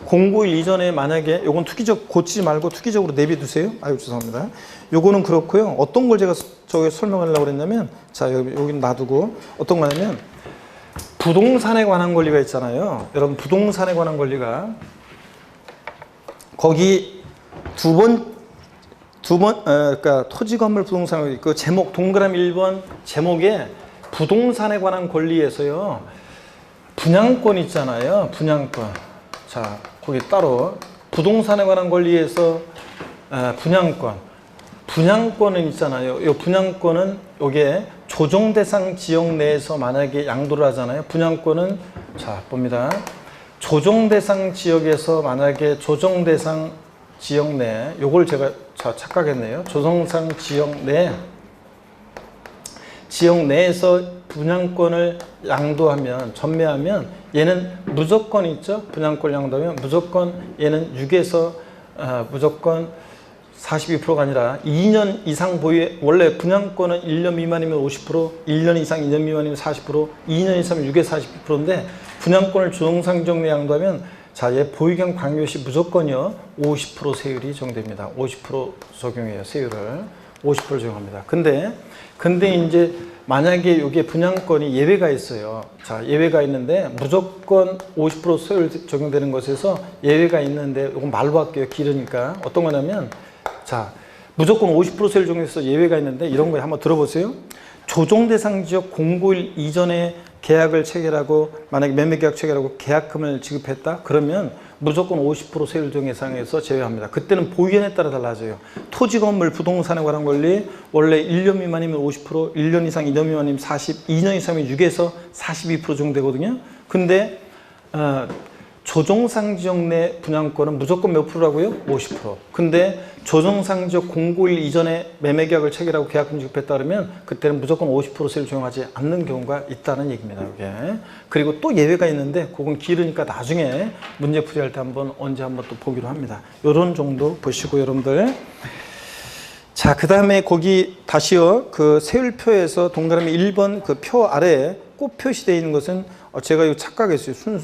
091 이전에 만약에 요건 투기 지역 고치지 말고 투기 지역으로 내비두세요. 아유 죄송합니다. 요거는 그렇고요. 어떤 걸 제가 저기 설명하려고 그랬냐면 자 여기 놔두고 어떤 거냐면 부동산에 관한 권리가 있잖아요. 여러분 부동산에 관한 권리가 거기 두 번 그러니까 토지 건물 부동산 그 제목 동그라미 1번 제목에 부동산에 관한 권리에서요. 분양권 있잖아요. 분양권. 자, 거기 따로 부동산에 관한 권리에서 분양권. 분양권은 있잖아요. 이 분양권은 요게 조정 대상 지역 내에서 만약에 양도를 하잖아요. 분양권은 자, 봅니다. 조정 대상 지역에서 만약에 조정 대상 지역 내 요걸 제가 착각했네요. 조정상 지역 내에서 분양권을 양도하면 전매하면 얘는 무조건 있죠. 분양권 양도하면 무조건 얘는 6에서 무조건 42%가 아니라 2년 이상 보유 원래 분양권은 1년 미만이면 50%, 1년 이상 2년 미만이면 40%, 2년 이상이면 6에서 42%인데 분양권을 조정상 지역 내 양도하면 자, 얘 보유경 광료시 무조건요 50% 세율이 적용됩니다. 50% 적용해요. 세율을 50% 적용합니다. 근데 이제 만약에 이게 분양권이 예외가 있어요. 자, 예외가 있는데 무조건 50% 세율 적용되는 것에서 예외가 있는데 이건 말로 할게요. 길으니까 어떤 거냐면 자, 무조건 50% 세율 적용해서 예외가 있는데 이런 거 한번 들어보세요. 조정 대상 지역 091 이전에 계약을 체결하고 만약에 매매 계약 체결하고 계약금을 지급했다 그러면 무조건 50% 세율 정해상에서 제외합니다. 그때는 보유연에 따라 달라져요. 토지 건물 부동산에 관한 권리 원래 1년 미만이면 50%, 1년 이상 2년 미만이면 40, 2년 이상이면 6에서 42% 정도 되거든요. 근데 조정상 지역 내 분양권은 무조건 몇 프로라고요? 50%. 근데 조정상 지역 091 이전에 매매 계약을 체결하고 계약금 지급했다 그러면 그때는 무조건 50% 세율 적용하지 않는 경우가 있다는 얘기입니다. 이게. 그리고 또 예외가 있는데 그건 길으니까 나중에 문제 풀이할 때 언제 한번 또 보기로 합니다. 이런 정도 보시고 여러분들. 자, 그 다음에 거기 다시요. 그 세율표에서 동그라미 1번 그 표 아래에 꽃 표시되어 있는 것은 제가 이거 착각했어요.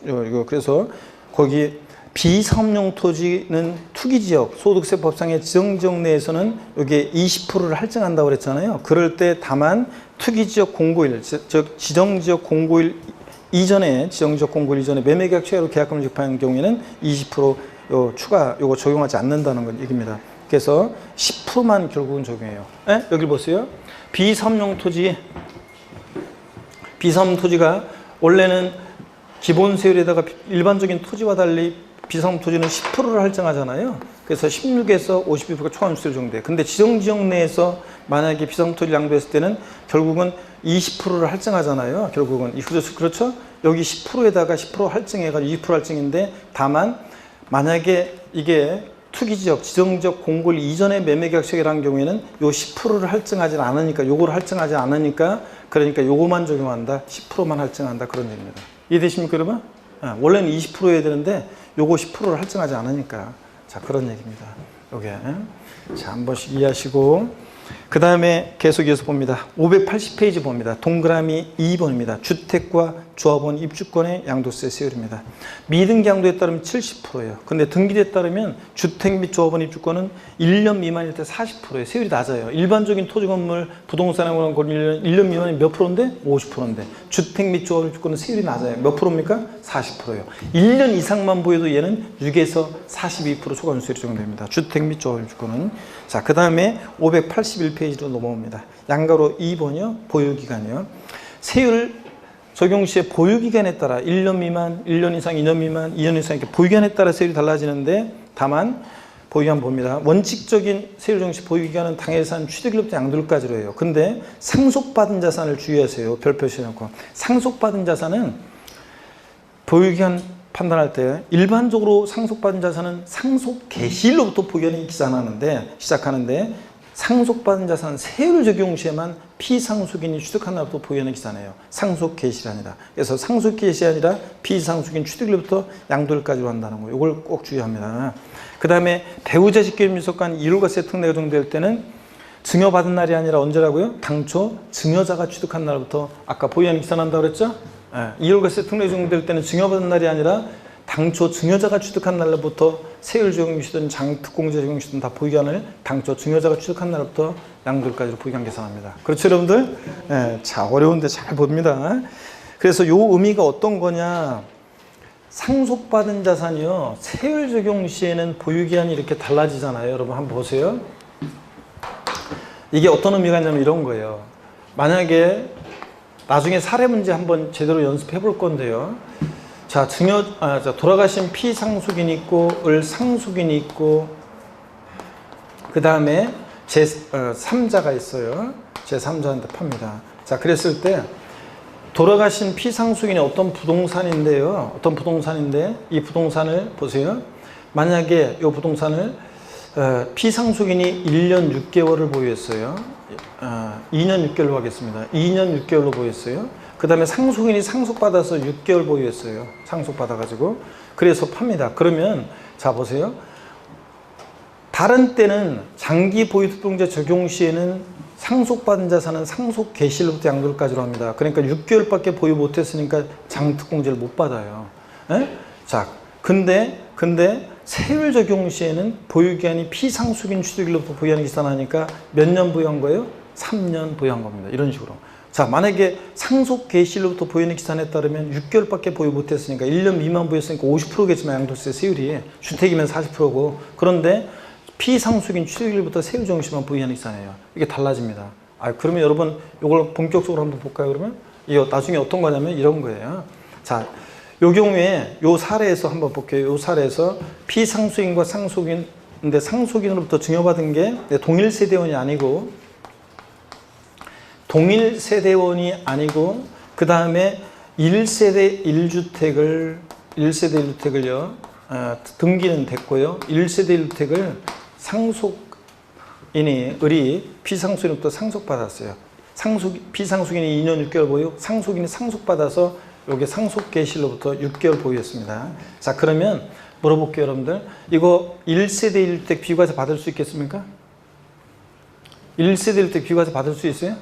이거 그래서 거기 비사업용 토지는 투기지역 소득세법상의 지정지역 내에서는 여기 20%를 할증한다고 그랬잖아요. 그럴 때 다만 투기지역 091, 즉 지정지역 091 이전에 지정지역 091 이전에 매매계약 체결로 계약금을 지급하는 경우에는 20% 추가 요거 적용하지 않는다는 건 얘기입니다. 그래서 10%만 결국은 적용해요. 에? 여기 보세요. 비사업용 토지가 원래는 기본 세율에다가 일반적인 토지와 달리 비사업용 토지는 10%를 할증하잖아요. 그래서 16에서 52%가 초과세율 정도돼요. 근데 지정지역 내에서 만약에 비사업용 토지를 양도했을 때는 결국은 20%를 할증하잖아요. 결국은 그렇죠? 여기 10%에다가 10% 할증해가지고 20% 할증인데 다만 만약에 이게 투기지역, 지정지역 091 이전에 매매계약 체결한 경우에는 요 10%를 할증하지 않으니까 요거를 할증하지 않으니까 그러니까 요거만 적용한다. 10%만 할증한다. 그런 얘기입니다. 이해되십니까 여러분? 원래는 20% 해야 되는데 요거 10%를 할증하지 않으니까 자 그런 얘기입니다. 요게 자 한 번씩 이해하시고 그 다음에 계속 이어서 봅니다. 580페이지 봅니다. 동그라미 2번입니다. 주택과 조합원 입주권의 양도세 세율입니다. 미등기 양도에 따르면 70%예요. 근데 등기에 따르면 주택 및 조합원 입주권은 1년 미만일 때 40%예요. 세율이 낮아요. 일반적인 토지 건물 부동산에 관한 권리는 1년 미만이 몇 프로인데? 50%인데 주택 및 조합원 입주권은 세율이 낮아요. 몇 프로입니까? 40%예요. 1년 이상만 보여도 얘는 6에서 42% 초과세율이 적용됩니다. 주택 및 조합원 입주권은 자, 그 다음에 581페이지로 넘어옵니다. 양가로 2번이요. 보유기간이요. 세율 적용 시에 보유기간에 따라 1년 미만, 1년 이상, 2년 미만, 2년 이상 이렇게 보유기간에 따라 세율이 달라지는데 다만 보유기간 봅니다. 원칙적인 세율정시 보유기간은 당해산 취득일로부터 양도일까지로 해요. 근데 상속받은 자산을 주의하세요. 별표시 놓고. 상속받은 자산은 보유기간 판단할 때 일반적으로 상속받은 자산은 상속 개시일로부터 보유기간이 시작하는데 상속받은 자산 세율 적용 시에만 피상속인이 취득한 날부터 보유기간을 기산해요. 상속 개시가 아니라. 그래서 상속 개시 아니라 피상속인 취득일부터 양도일까지로 한다는 거. 이걸 꼭 주의합니다. 그 다음에 배우자 직결민속간 이율과세 특례가 적용될 때는 증여받은 날이 아니라 언제라고요? 당초 증여자가 취득한 날부터 아까 보유기간을 기산한다고 그랬죠? 이율과세 특례가 적용될 때는 증여받은 날이 아니라 당초 증여자가 취득한 날부터 세율 적용시든 장특공제 적용시든 다 보유기간을 당초 증여자가 취득한 날부터 양도일까지로 보유기간 계산합니다. 그렇죠, 여러분들? 자, 어려운데 잘 봅니다. 그래서 요 의미가 어떤 거냐? 상속받은 자산이요. 세율 적용 시에는 보유기간이 이렇게 달라지잖아요. 여러분 한번 보세요. 이게 어떤 의미가 있냐면 이런 거예요. 만약에 나중에 사례 문제 한번 제대로 연습해 볼 건데요. 자, 돌아가신 피상속인이 있고 을상속인이 있고 그 다음에 제3자가 있어요. 제3자한테 팝니다. 자, 그랬을 때 돌아가신 피상속인이 어떤 부동산인데요. 어떤 부동산인데 이 부동산을 보세요. 만약에 이 부동산을 피상속인이 1년 6개월을 보유했어요. 2년 6개월로 하겠습니다. 2년 6개월로 보유했어요. 그 다음에 상속인이 상속받아서 6개월 보유했어요. 상속받아가지고. 그래서 팝니다. 그러면 자 보세요. 다른 때는 장기 보유특공제 적용 시에는 상속받은 자산은 상속 개시일부터 양도일까지로 합니다. 그러니까 6개월밖에 보유 못했으니까 장특공제를 못 받아요. 자, 근데 세율 적용 시에는 보유기간이 피상속인 취득일로부터 보유기간을 기산하니까 몇 년 보유한 거예요? 3년 보유한 겁니다. 이런 식으로. 자, 만약에 상속 개시일로부터 보유는 기산에 따르면 6개월밖에 보유 못했으니까 1년 미만 보유했으니까 50%겠지만 양도세 세율이 주택이면 40%고 그런데 피상속인 취득일부터 세율 적용시만 보유하는 기산이에요. 이게 달라집니다. 그러면 여러분 이걸 본격적으로 한번 볼까요? 그러면 이거 나중에 어떤 거냐면 이런 거예요. 자, 요 경우에 요 사례에서 한번 볼게요. 요 사례에서 피상속인과 상속인 근데 상속인으로부터 증여받은 게 동일 세대원이 아니고 그 다음에 1세대 1주택을요 등기는 됐고요. 1세대 1주택을 을이 피상속인으로부터 상속받았어요. 피상속인이 2년 6개월 보유, 상속인이 상속받아서 요게 상속 개시일로부터 6개월 보유했습니다. 자, 그러면 물어볼게요, 여러분들. 이거 1세대 1주택 비과세 받을 수 있겠습니까? 1세대 1주택 비과세 받을 수 있어요?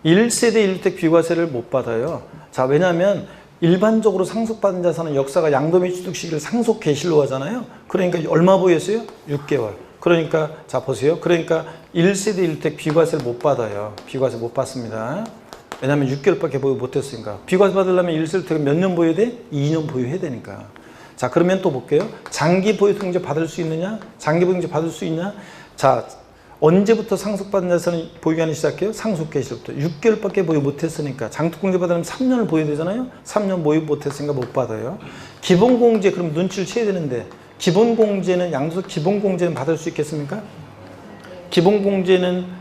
1세대 1주택 비과세를 못 받아요. 자, 왜냐하면 일반적으로 상속받은 자산은 역사가 양도 및 취득 시기를 상속 개시일로 하잖아요. 그러니까 얼마 보유했어요? 6개월. 그러니까 자 보세요. 그러니까 1세대 1주택 비과세를 못 받아요. 비과세 못 받습니다. 왜냐하면 6개월밖에 보유 못했으니까. 비과세 받으려면 1세대 1주택은 몇 년 보유해야 돼? 2년 보유해야 되니까. 자, 그러면 또 볼게요. 장기 보유특공제 받을 수 있느냐? 장기 보유특공제 받을 수 있냐? 자, 언제부터 상속받은 자산은 보유기간이 시작해요? 상속 개시일부터. 6개월밖에 보유 못했으니까. 장특공제 받으려면 3년을 보유해야 되잖아요? 3년 보유 못했으니까 못 받아요. 기본공제 그럼 눈치를 채야 되는데 기본공제는 양도세 기본공제는 받을 수 있겠습니까?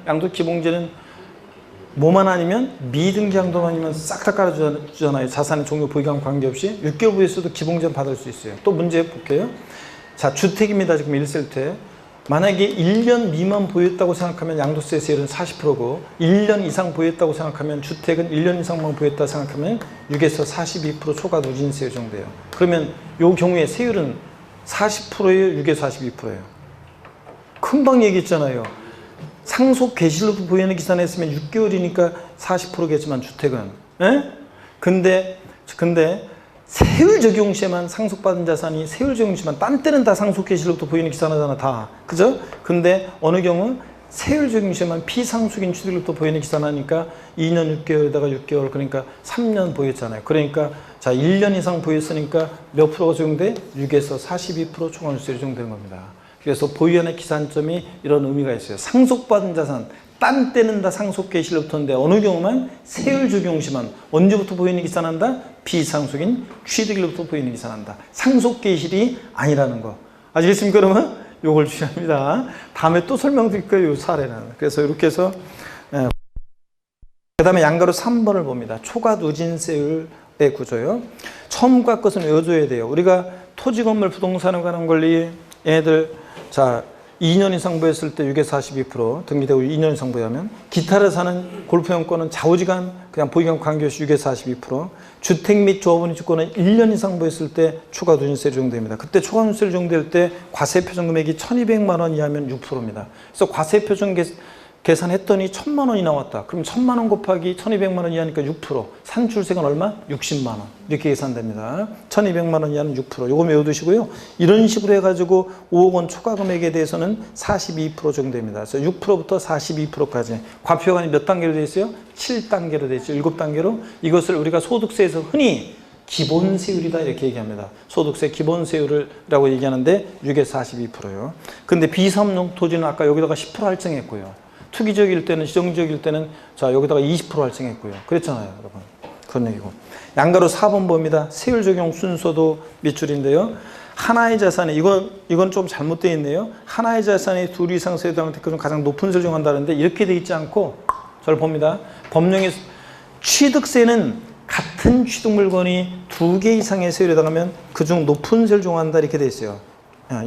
양도세 기본공제는 뭐만 아니면 미등기 양도만 아니면 싹 다 깔아주잖아요. 자산의 종류 보유기간 관계없이 6개월 보유했어도 기본공제는 받을 수 있어요. 또 문제 볼게요. 자, 주택입니다. 지금 1세대. 만약에 1년 미만 보유했다고 생각하면 양도세 세율은 40%고 1년 이상 보유했다고 생각하면 주택은 1년 이상만 보유했다고 생각하면 6에서 42% 초과 누진세 정도예요. 그러면 이 경우에 세율은 40%예요? 6에서 42%예요? 금방 얘기했잖아요. 상속 개시일로부터 보유하는 기산했으면 6개월이니까 40%겠지만 주택은. 근데 세율 적용 시에만 상속받은 자산이 세율 적용 시만 딴 때는 다 상속 개시일로부터 보유는 기산하잖아 다. 그죠? 근데 어느 경우 세율 적용 시에만 피상속인 취득일로부터 보유는 기산하니까 2년 6개월에다가 6개월 그러니까 3년 보유했잖아요. 그러니까 자 1년 이상 보유했으니까 몇 프로가 적용돼? 6에서 42% 초과누수율이 적용되는 겁니다. 그래서 보유한의 기산점이 이런 의미가 있어요. 상속받은 자산 딴 때는 다 상속 개시일로부터인데 어느 경우만 세율 적용 시만 언제부터 보유는 기산한다? 피상속인 취득일로부터 보유는 기산한다. 상속 개시일이 아니라는 거. 아시겠습니까, 그러면? 요걸 주의합니다. 다음에 또 설명드릴 거예요, 이 사례는. 그래서 이렇게 해서 그 다음에 양가로 3번을 봅니다. 초과 누진세율의 구조요. 처음과 끝은 외워줘야 돼요. 우리가 토지, 건물, 부동산에 관한 권리, 얘네들, 자, 2년 이상 보였을 때 6에서 42%, 등기되고 2년 이상 보유하면, 기타를 사는 골프용권은 좌우지간, 그냥 보유경 관계없이 6에서 42%, 주택 및 조합원의 주권은 1년 이상 보였을 때 초과 누진세율 적용됩니다. 그때 초과 누진세율 적용될 때 과세 표준 금액이 1,200만 원 이하면 6%입니다. 그래서 과세 표준 계산했더니 1,000만 원이 나왔다. 그럼 1,000만 원 곱하기 1,200만 원 이하니까 6%. 산출세가 얼마? 60만 원. 이렇게 계산됩니다. 1,200만 원 이하는 6%. 요거 외워두시고요. 이런 식으로 해가지고 5억 원 초과 금액에 대해서는 42% 적용됩니다. 그래서 6%부터 42%까지. 과표관이 몇 단계로 되어 있어요? 7단계로 되어 있죠. 7단계로. 이것을 우리가 소득세에서 흔히 기본세율이다 이렇게 얘기합니다. 소득세 기본세율이라고 얘기하는데 6에서 42%요. 근데 비삼농 토지는 아까 여기다가 10% 할증했고요. 투기적일 때는, 지정지역일 때는 자 여기다가 20% 할증했고요. 그랬잖아요, 여러분. 그런 얘기고. 양가로 4번 봅니다. 세율 적용 순서도 밑줄인데요. 하나의 자산에, 이건 좀 잘못되어 있네요. 하나의 자산에 둘 이상 세율당한테 그중 가장 높은 세율 적용한다는데 이렇게 되어 있지 않고, 저를 봅니다. 법령에 취득세는 같은 취득 물건이 2개 이상의 세율에 해당하면 그중 높은 세율 적용한다 이렇게 되어 있어요.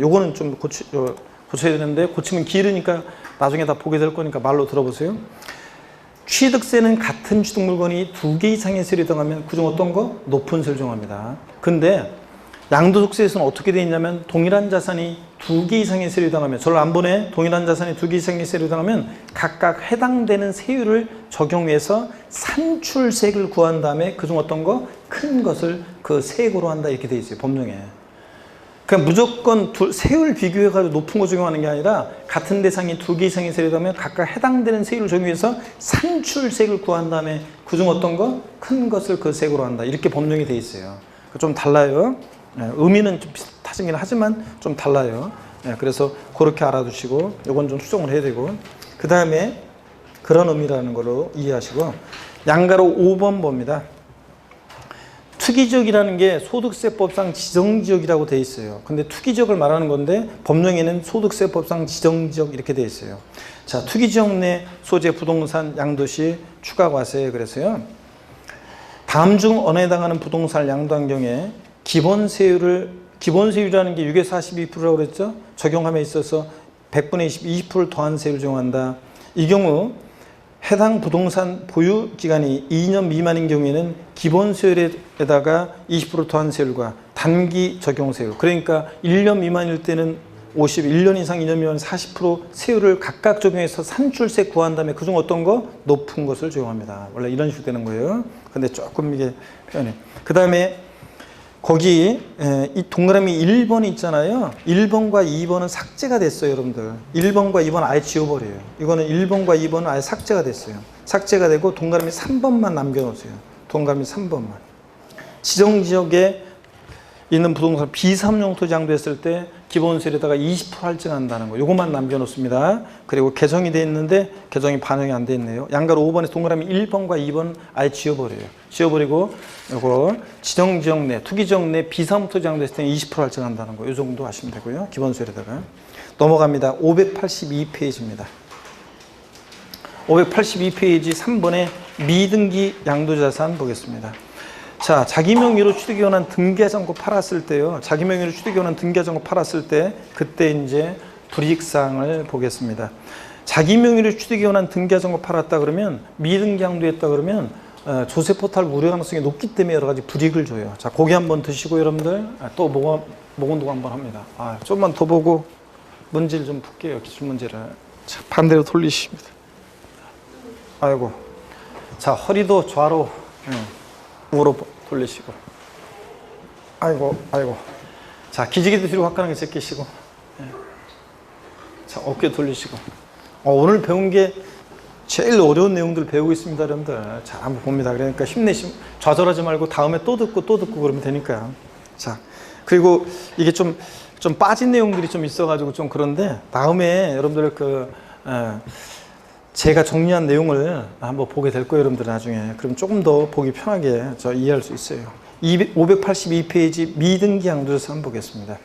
요거는 좀 고쳐야 되는데, 고치면 길으니까 나중에 다 보게 될 거니까 말로 들어보세요. 취득세는 같은 취득 물건이 2개 이상의 세율에 해당하면 그중 어떤 거? 높은 세율 적용합니다. 근데 양도소득세에서는 어떻게 되어 있냐면 동일한 자산이 2개 이상의 세율에 해당하면, 저를 안 보내? 동일한 자산이 2개 이상의 세율에 해당하면 각각 해당되는 세율을 적용해서 산출세액을 구한 다음에 그중 어떤 거? 큰 것을 그 세액으로 한다 이렇게 되어 있어요, 법령에. 그냥 무조건 세율 비교해가지고 높은 거 적용하는 게 아니라 같은 대상이 2개 이상의 세율이 되면 각각 해당되는 세율을 적용해서 산출세액을 구한 다음에 그중 어떤 거? 큰 것을 그 세액으로 한다. 이렇게 법령이 돼 있어요. 좀 달라요. 의미는 좀 비슷하긴 하지만 좀 달라요. 그래서 그렇게 알아두시고 이건 좀 수정을 해야 되고, 그 다음에 그런 의미라는 걸로 이해하시고, 양가로 5번 봅니다. 투기지역이라는 게 소득세법상 지정지역이라고 되어 있어요. 근데 투기지역을 말하는 건데 법령에는 소득세법상 지정지역 이렇게 되어 있어요. 자, 투기지역 내 소재 부동산 양도시 추가과세. 그래서요, 다음 중 어느에 해당하는 부동산을 양도한 경우에 기본세율이라는 게 6에서 42%라고 그랬죠. 적용함에 있어서 100분의 20%를 더한 세율을 적용한다. 이 경우 해당 부동산 보유 기간이 2년 미만인 경우에는 기본세율에다가 20% 더한 세율과 단기 적용세율, 그러니까 1년 미만일 때는 50, 1년 이상 2년 미만 40% 세율을 각각 적용해서 산출세 구한 다음에 그중 어떤 거? 높은 것을 적용합니다. 원래 이런 식으로 되는 거예요. 근데 조금 이게 표현해. 그 다음에 거기 이 동그라미 1번이 있잖아요. 1번과 2번은 삭제가 됐어요, 여러분들. 1번과 2번 아예 지워버려요. 이거는 1번과 2번은 아예 삭제가 됐어요. 삭제가 되고 동그라미 3번만 남겨놓으세요. 동그라미 3번만. 지정지역에 있는 부동산 비삼용 토지 양도했을 때 기본세율에다가 20% 할증한다는 거, 요것만 남겨놓습니다. 그리고 개정이 돼 있는데 개정이 반영이 안 돼 있네요. 양가로 5번에 동그라미 1번과 2번 아예 지워버려요. 지워버리고 요거 지정지역 내, 투기지역 내 비삼용 토지 양도했을 때 20% 할증한다는 거, 요 정도 하시면 되고요. 기본세율에다가. 넘어갑니다. 582페이지입니다. 582페이지 3번에 미등기 양도자산 보겠습니다. 자, 자기 명의로 취득이 원한 등기자전거 팔았을 때요. 자기 명의로 취득이 원한 등기자전거 팔았을 때 그때 이제 불이익사항을 보겠습니다. 자기 명의로 취득이 원한 등기자전거 팔았다 그러면 미등기 양도했다 그러면 조세 포탈 우려 가능성이 높기 때문에 여러 가지 불이익을 줘요. 자, 고기 한번 드시고 여러분들 또 모건도가 한번 합니다. 좀만 더 보고 문제를 좀 풀게요. 기출 문제를. 자, 반대로 돌리십니다. 아이고. 자, 허리도 좌로. 우로 돌리시고, 아이고. 자, 기지개도 뒤로 가까이 제끼시고, 자, 어깨 돌리시고. 오늘 배운 게 제일 어려운 내용들 배우고 있습니다, 여러분들. 자, 한번 봅니다. 그러니까 힘내시고 좌절하지 말고 다음에 또 듣고 그러면 되니까요. 자, 그리고 이게 좀 빠진 내용들이 좀 있어가지고 좀 그런데 다음에 여러분들 제가 정리한 내용을 한번 보게 될 거예요, 여러분들 나중에. 그럼 조금 더 보기 편하게 이해할 수 있어요. 582페이지 미등기 양도자산 보겠습니다.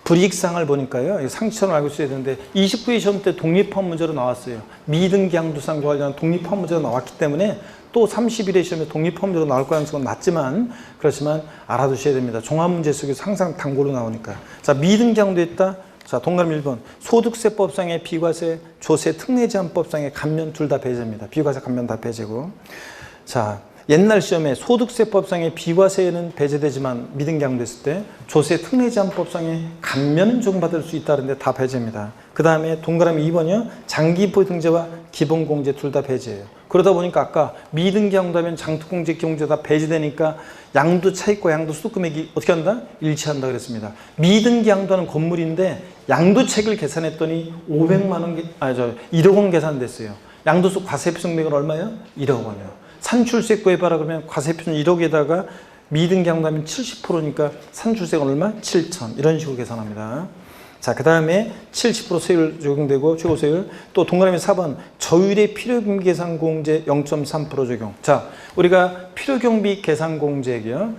불이익사항을 보니까요. 이거 상식처럼 알고 있어야 되는데 29회 시험 때 독립화 문제로 나왔어요. 미등기 양도상과 관련한 독립화 문제로 나왔기 때문에 또 31회 시험에 독립화 문제로 나올 가능성은 낮지만 그렇지만 알아두셔야 됩니다. 종합문제 속에서 항상 단골로 나오니까. 자, 미등기 양도 있다. 자, 동그라미 1번. 소득세법상의 비과세, 조세 특례제한법상의 감면 둘 다 배제입니다. 비과세 감면 다 배제고. 자, 옛날 시험에 소득세법상의 비과세는 배제되지만 미등기 양도했을 때 조세 특례제한법상의 감면은 조금 받을 수 있다는데 다 배제입니다. 그 다음에 동그라미 2번이요. 장기보등재와 기본공제 둘 다 배제예요. 그러다 보니까 아까 미등기 양도하면 장투공제, 기본공제 다 배제되니까 양도 차익과 양도 소득금액이 어떻게 한다? 일치한다 그랬습니다. 미등기 양도하는 건물인데 양도차익을 계산했더니 1억 원 계산됐어요. 양도소 과세표준액은 얼마야? 1억 원이요. 산출세 구해봐라 그러면 과세표준 1억에다가 미등기 양도하면 70%니까 산출세가 얼마? 7천. 이런 식으로 계산합니다. 자, 그 다음에 70% 세율 적용되고 최고세율. 또 동그라미 4번 저율의 필요경비 계산 공제 0.3% 적용. 자, 우리가 필요경비 계산 공제액이요.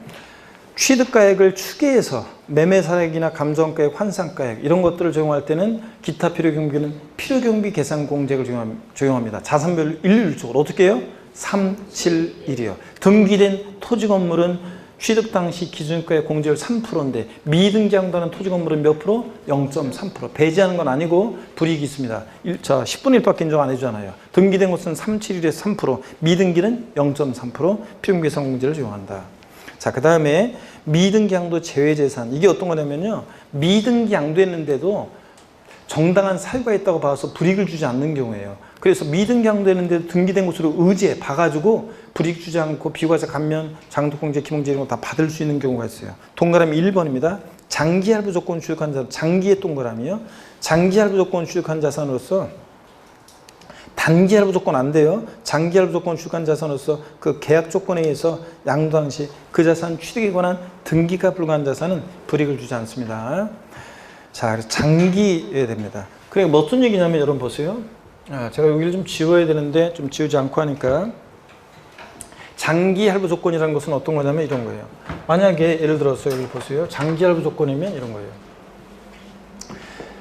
취득가액을 추계해서 매매사액이나 감정가액, 환산가액 이런 것들을 적용할 때는 기타 필요경비는 필요경비 계산 공제액을 적용합니다. 자산별 일률적으로 어떻게 해요? 3, 7, 1이요. 등기된 토지 건물은 취득 당시 기준가의 공제율 3%인데 미등기 양도하는 토지 건물은 몇 프로? 0.3%. 배제하는 건 아니고 불이익이 있습니다. 자, 10분의 1밖에 인정 안 해주잖아요. 등기된 곳은 3, 7, 1에서 3%, 미등기는 0.3% 필요경비계산 공제를 적용한다. 자, 그 다음에 미등기 양도 제외재산. 이게 어떤 거냐면요. 미등기 양도했는데도 정당한 사유가 있다고 봐서 불이익을 주지 않는 경우예요. 그래서 미등기 양도했는데도 등기된 곳으로 의지해 봐가지고 불이익 주지 않고 비과세 감면, 장도공제, 기본공제 이런 거 다 받을 수 있는 경우가 있어요. 동그라미 1번입니다. 장기 할부 조건 취득한 자산, 장기의 동그라미요. 장기 할부 조건 취득한 자산으로서 단기 할부 조건 안 돼요. 장기 할부 조건 취득한 자산으로서 그 계약 조건에 의해서 양도 당시 그 자산 취득에 관한 등기가 불가한 자산은 불이익을 주지 않습니다. 자, 장기여야 됩니다. 그러니까 뭐 어떤 얘기냐면 여러분 보세요. 제가 여기를 좀 지워야 되는데 좀 지우지 않고 하니까 장기 할부 조건이라는 것은 어떤 거냐면 이런 거예요. 만약에 예를 들어서 여기 보세요. 장기 할부 조건이면 이런 거예요.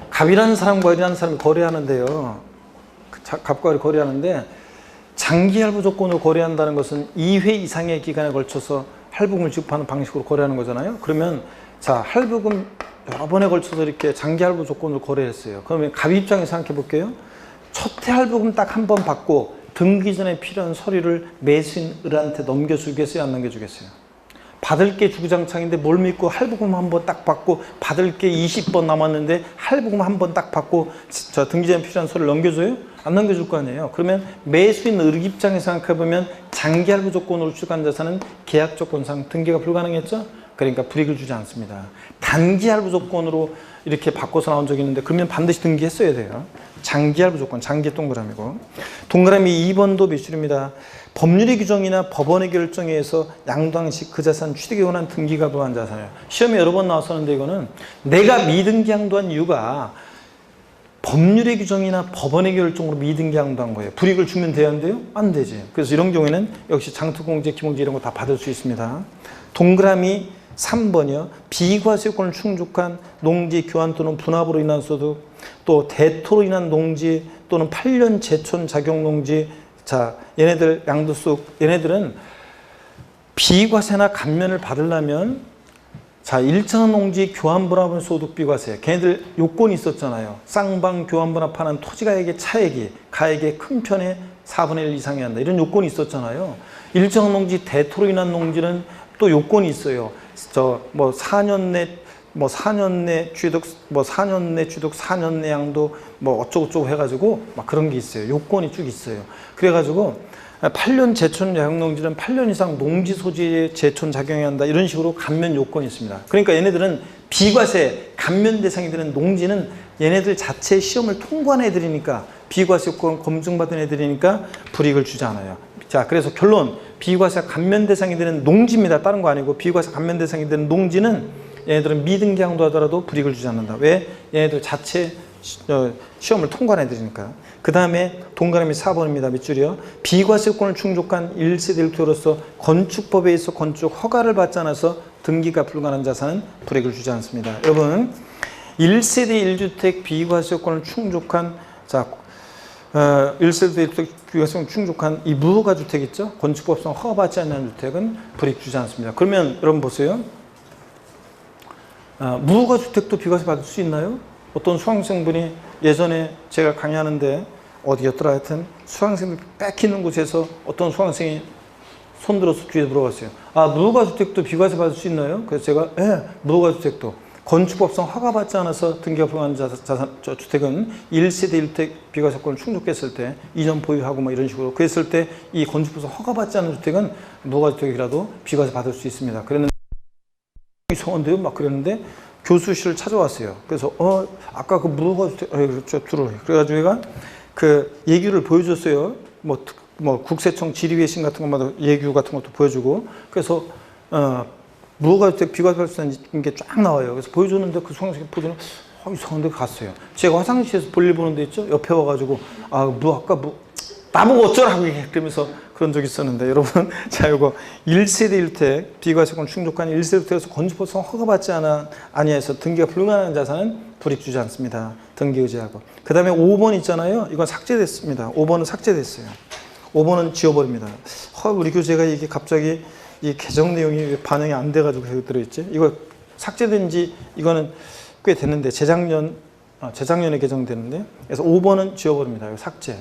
갑이라는 사람과 을이라는 사람이 거래하는데요. 갑과 을이 거래하는데 장기 할부 조건으로 거래한다는 것은 2회 이상의 기간에 걸쳐서 할부금을 지급하는 방식으로 거래하는 거잖아요. 그러면 자, 할부금 여러 번에 걸쳐서 이렇게 장기 할부 조건으로 거래했어요. 그러면 갑 입장에서 생각해 볼게요. 첫 해 할부금 딱 한 번 받고 등기 전에 필요한 서류를 매수인 을한테 넘겨주겠어요? 안 넘겨주겠어요? 받을 게 주구장창인데 뭘 믿고 할부금 한 번 딱 받고 받을 게 20번 남았는데 할부금 한 번 딱 받고 저 등기 전에 필요한 서류를 넘겨줘요? 안 넘겨줄 거 아니에요? 그러면 매수인 을 입장에서 생각해보면 장기 할부 조건으로 취득한 자산은 계약 조건상 등기가 불가능했죠? 그러니까 불이익을 주지 않습니다. 단기 할부 조건으로 이렇게 바꿔서 나온 적이 있는데 그러면 반드시 등기했어야 돼요. 장기 할부 조건, 장기 동그라미고. 동그라미 2번도 미술입니다. 법률의 규정이나 법원의 결정에 의해서 양도당시 그 자산 취득에 관한 등기가 불가한 자산이에요. 시험에 여러 번 나왔었는데 이거는 내가 미등기 양도한 이유가 법률의 규정이나 법원의 결정으로 미등기 양도한 거예요. 불이익을 주면 되는데요? 안 되지. 그래서 이런 경우에는 역시 장투공제, 기본공제 이런 거 다 받을 수 있습니다. 동그라미 3번이요. 비과세권을 충족한 농지 교환 또는 분합으로 인한 소득, 또 대토로 인한 농지 또는 8년 제촌 작용 농지. 자, 얘네들 양도소, 얘네들은 비과세나 감면을 받으려면 자, 1차원 농지 교환 분합은 소득 비과세. 걔네들 요건이 있었잖아요. 쌍방 교환 분합하는 토지가액의 차액이 가액의 큰 편의 4분의 1 이상이 한다. 이런 요건이 있었잖아요. 1차원 농지 대토로 인한 농지는 또 요건이 있어요. 저 뭐 4년 내 취득, 4년 내 양도 뭐 어쩌고저쩌고 해가지고 막 그런 게 있어요. 요건이 쭉 있어요. 그래가지고 8년 제촌 작용 농지는 8년 이상 농지 소지에 제촌 작용해야 한다. 이런 식으로 감면 요건이 있습니다. 그러니까 얘네들은 비과세 감면 대상이 되는 농지는 얘네들 자체 시험을 통과한 애들이니까 비과세 요건 검증받은 애들이니까 불이익을 주지 않아요. 자, 그래서 결론, 비과세 감면 대상이 되는 농지입니다. 다른 거 아니고 비과세 감면 대상이 되는 농지는 얘네들은 미등기 양도 하더라도 불이익을 주지 않는다. 왜? 얘네들 자체 시험을 통과한 애들이니까. 그 다음에 동그라미 4번입니다. 밑줄이요. 비과세권을 충족한 1세대 1투로서 건축법에 의해서 건축 허가를 받지 않아서 등기가 불가능한 자산은 불이익을 주지 않습니다. 여러분, 1세대 1주택 비과세 요건을 충족한 1세대 1주택 비과세 요건을 충족한 이 무허가 주택 있죠? 건축법상 허가받지 않는 주택은 불입주지 않습니다. 그러면 여러분 보세요. 무허가 주택도 비과세 받을 수 있나요? 어떤 수강생분이 예전에 제가 강의하는데 어디였더라 하여튼 수강생들 뺏기는 곳에서 어떤 수강생이 손들어서 뒤에 물어봤어요. 무허가 주택도 비과세 받을 수 있나요? 그래서 제가 무허가 주택도 건축법상 허가받지 않아서 등기가 불가한 주택은 1세대 1주택 비과세권을 충족했을 때 2년 보유하고 뭐 이런 식으로 그랬을 때 이 건축법상 허가받지 않은 주택은 무허가 주택이라도 비과세 받을 수 있습니다. 그랬는데 이상한데요? 막 그랬는데 교수실을 찾아왔어요. 그래서 아까 그 무허가 주택 그렇죠. 그래가지고 얘가 그 예규를 보여줬어요. 뭐 국세청 지리외신 같은 것마다 예규 같은 것도 보여주고 그래서 무허가 주택 비과세 받을 수 있는 게 쫙 나와요. 그래서 보여줬는데 그 수강생이 보더니 이상한데 갔어요. 제가 화장실에서 볼일 보는 데 있죠. 옆에 와가지고 아까 나보고 어쩌라고 그러면서 그런 적이 있었는데 여러분 자 이거 1세대 1주택 비과세권 충족한 1세대 1주택에서 건축법상 허가받지 아니해서 등기가 불가능한 자산은 불입주지 않습니다. 등기 의지하고 그 다음에 5번 있잖아요. 이건 삭제됐습니다. 5번은 삭제됐어요. 5번은 지워버립니다. 우리 교재가 이게 갑자기 이 개정 내용이 왜 반영이 안 돼가지고 들어있지? 이거 삭제된 지 이거는 꽤 됐는데 재작년에 개정됐는데 그래서 5번은 지워버립니다. 이거 삭제.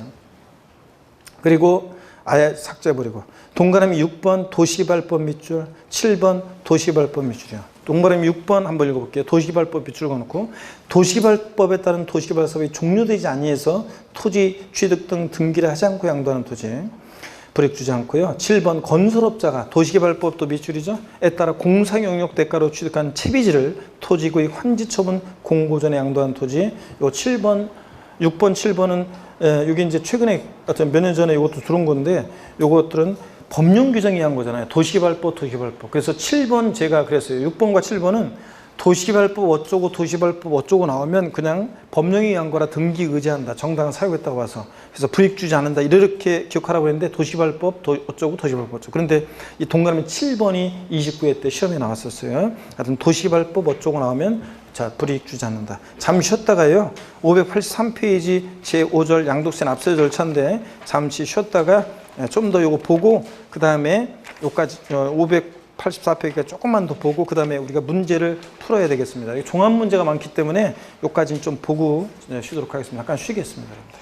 그리고 아예 삭제해버리고 동그라미 6번 도시개발법 밑줄 7번 도시개발법 밑줄이요. 동그라미 6번 한번 읽어볼게요. 도시개발법 밑줄 그어놓고 도시개발법에 따른 도시개발 사업이 종료되지 아니해서 토지 취득 등 등기를 하지 않고 양도하는 토지 불입주지 않고요. 7번 건설업자가 도시개발법도 밑줄이죠. 에 따라 공사용역 대가로 취득한 채비지를 토지구입 환지처분 공고 전에 양도한 토지. 요 7번, 6번, 7번은 이게 이제 최근에 몇 년 전에 이것도 들어온 건데 요것들은 법령 규정이 한 거잖아요. 도시개발법. 그래서 7번 제가 그랬어요. 6번과 7번은 도시개발법 어쩌고 도시개발법 어쩌고 나오면 그냥 법령이 한 거라 등기 의지한다. 정당한 사유겠다고 봐서. 그래서 불입주지 않는다. 이렇게 기억하라고 했는데 도시개발법 어쩌고 도시개발법 어쩌고. 그런데 이 동그라미 7번이 29회 때 시험에 나왔었어요. 하여튼 도시개발법 어쩌고 나오면 불이익주지 않는다. 잠시 쉬었다가요. 583페이지 제5절 양도세 납세 절차인데 잠시 쉬었다가 좀 더 요거 보고 그 다음에 요까지 584페이지까지 조금만 더 보고 그 다음에 우리가 문제를 풀어야 되겠습니다. 종합 문제가 많기 때문에 요까지는 좀 보고 쉬도록 하겠습니다. 잠깐 쉬겠습니다, 여러분들.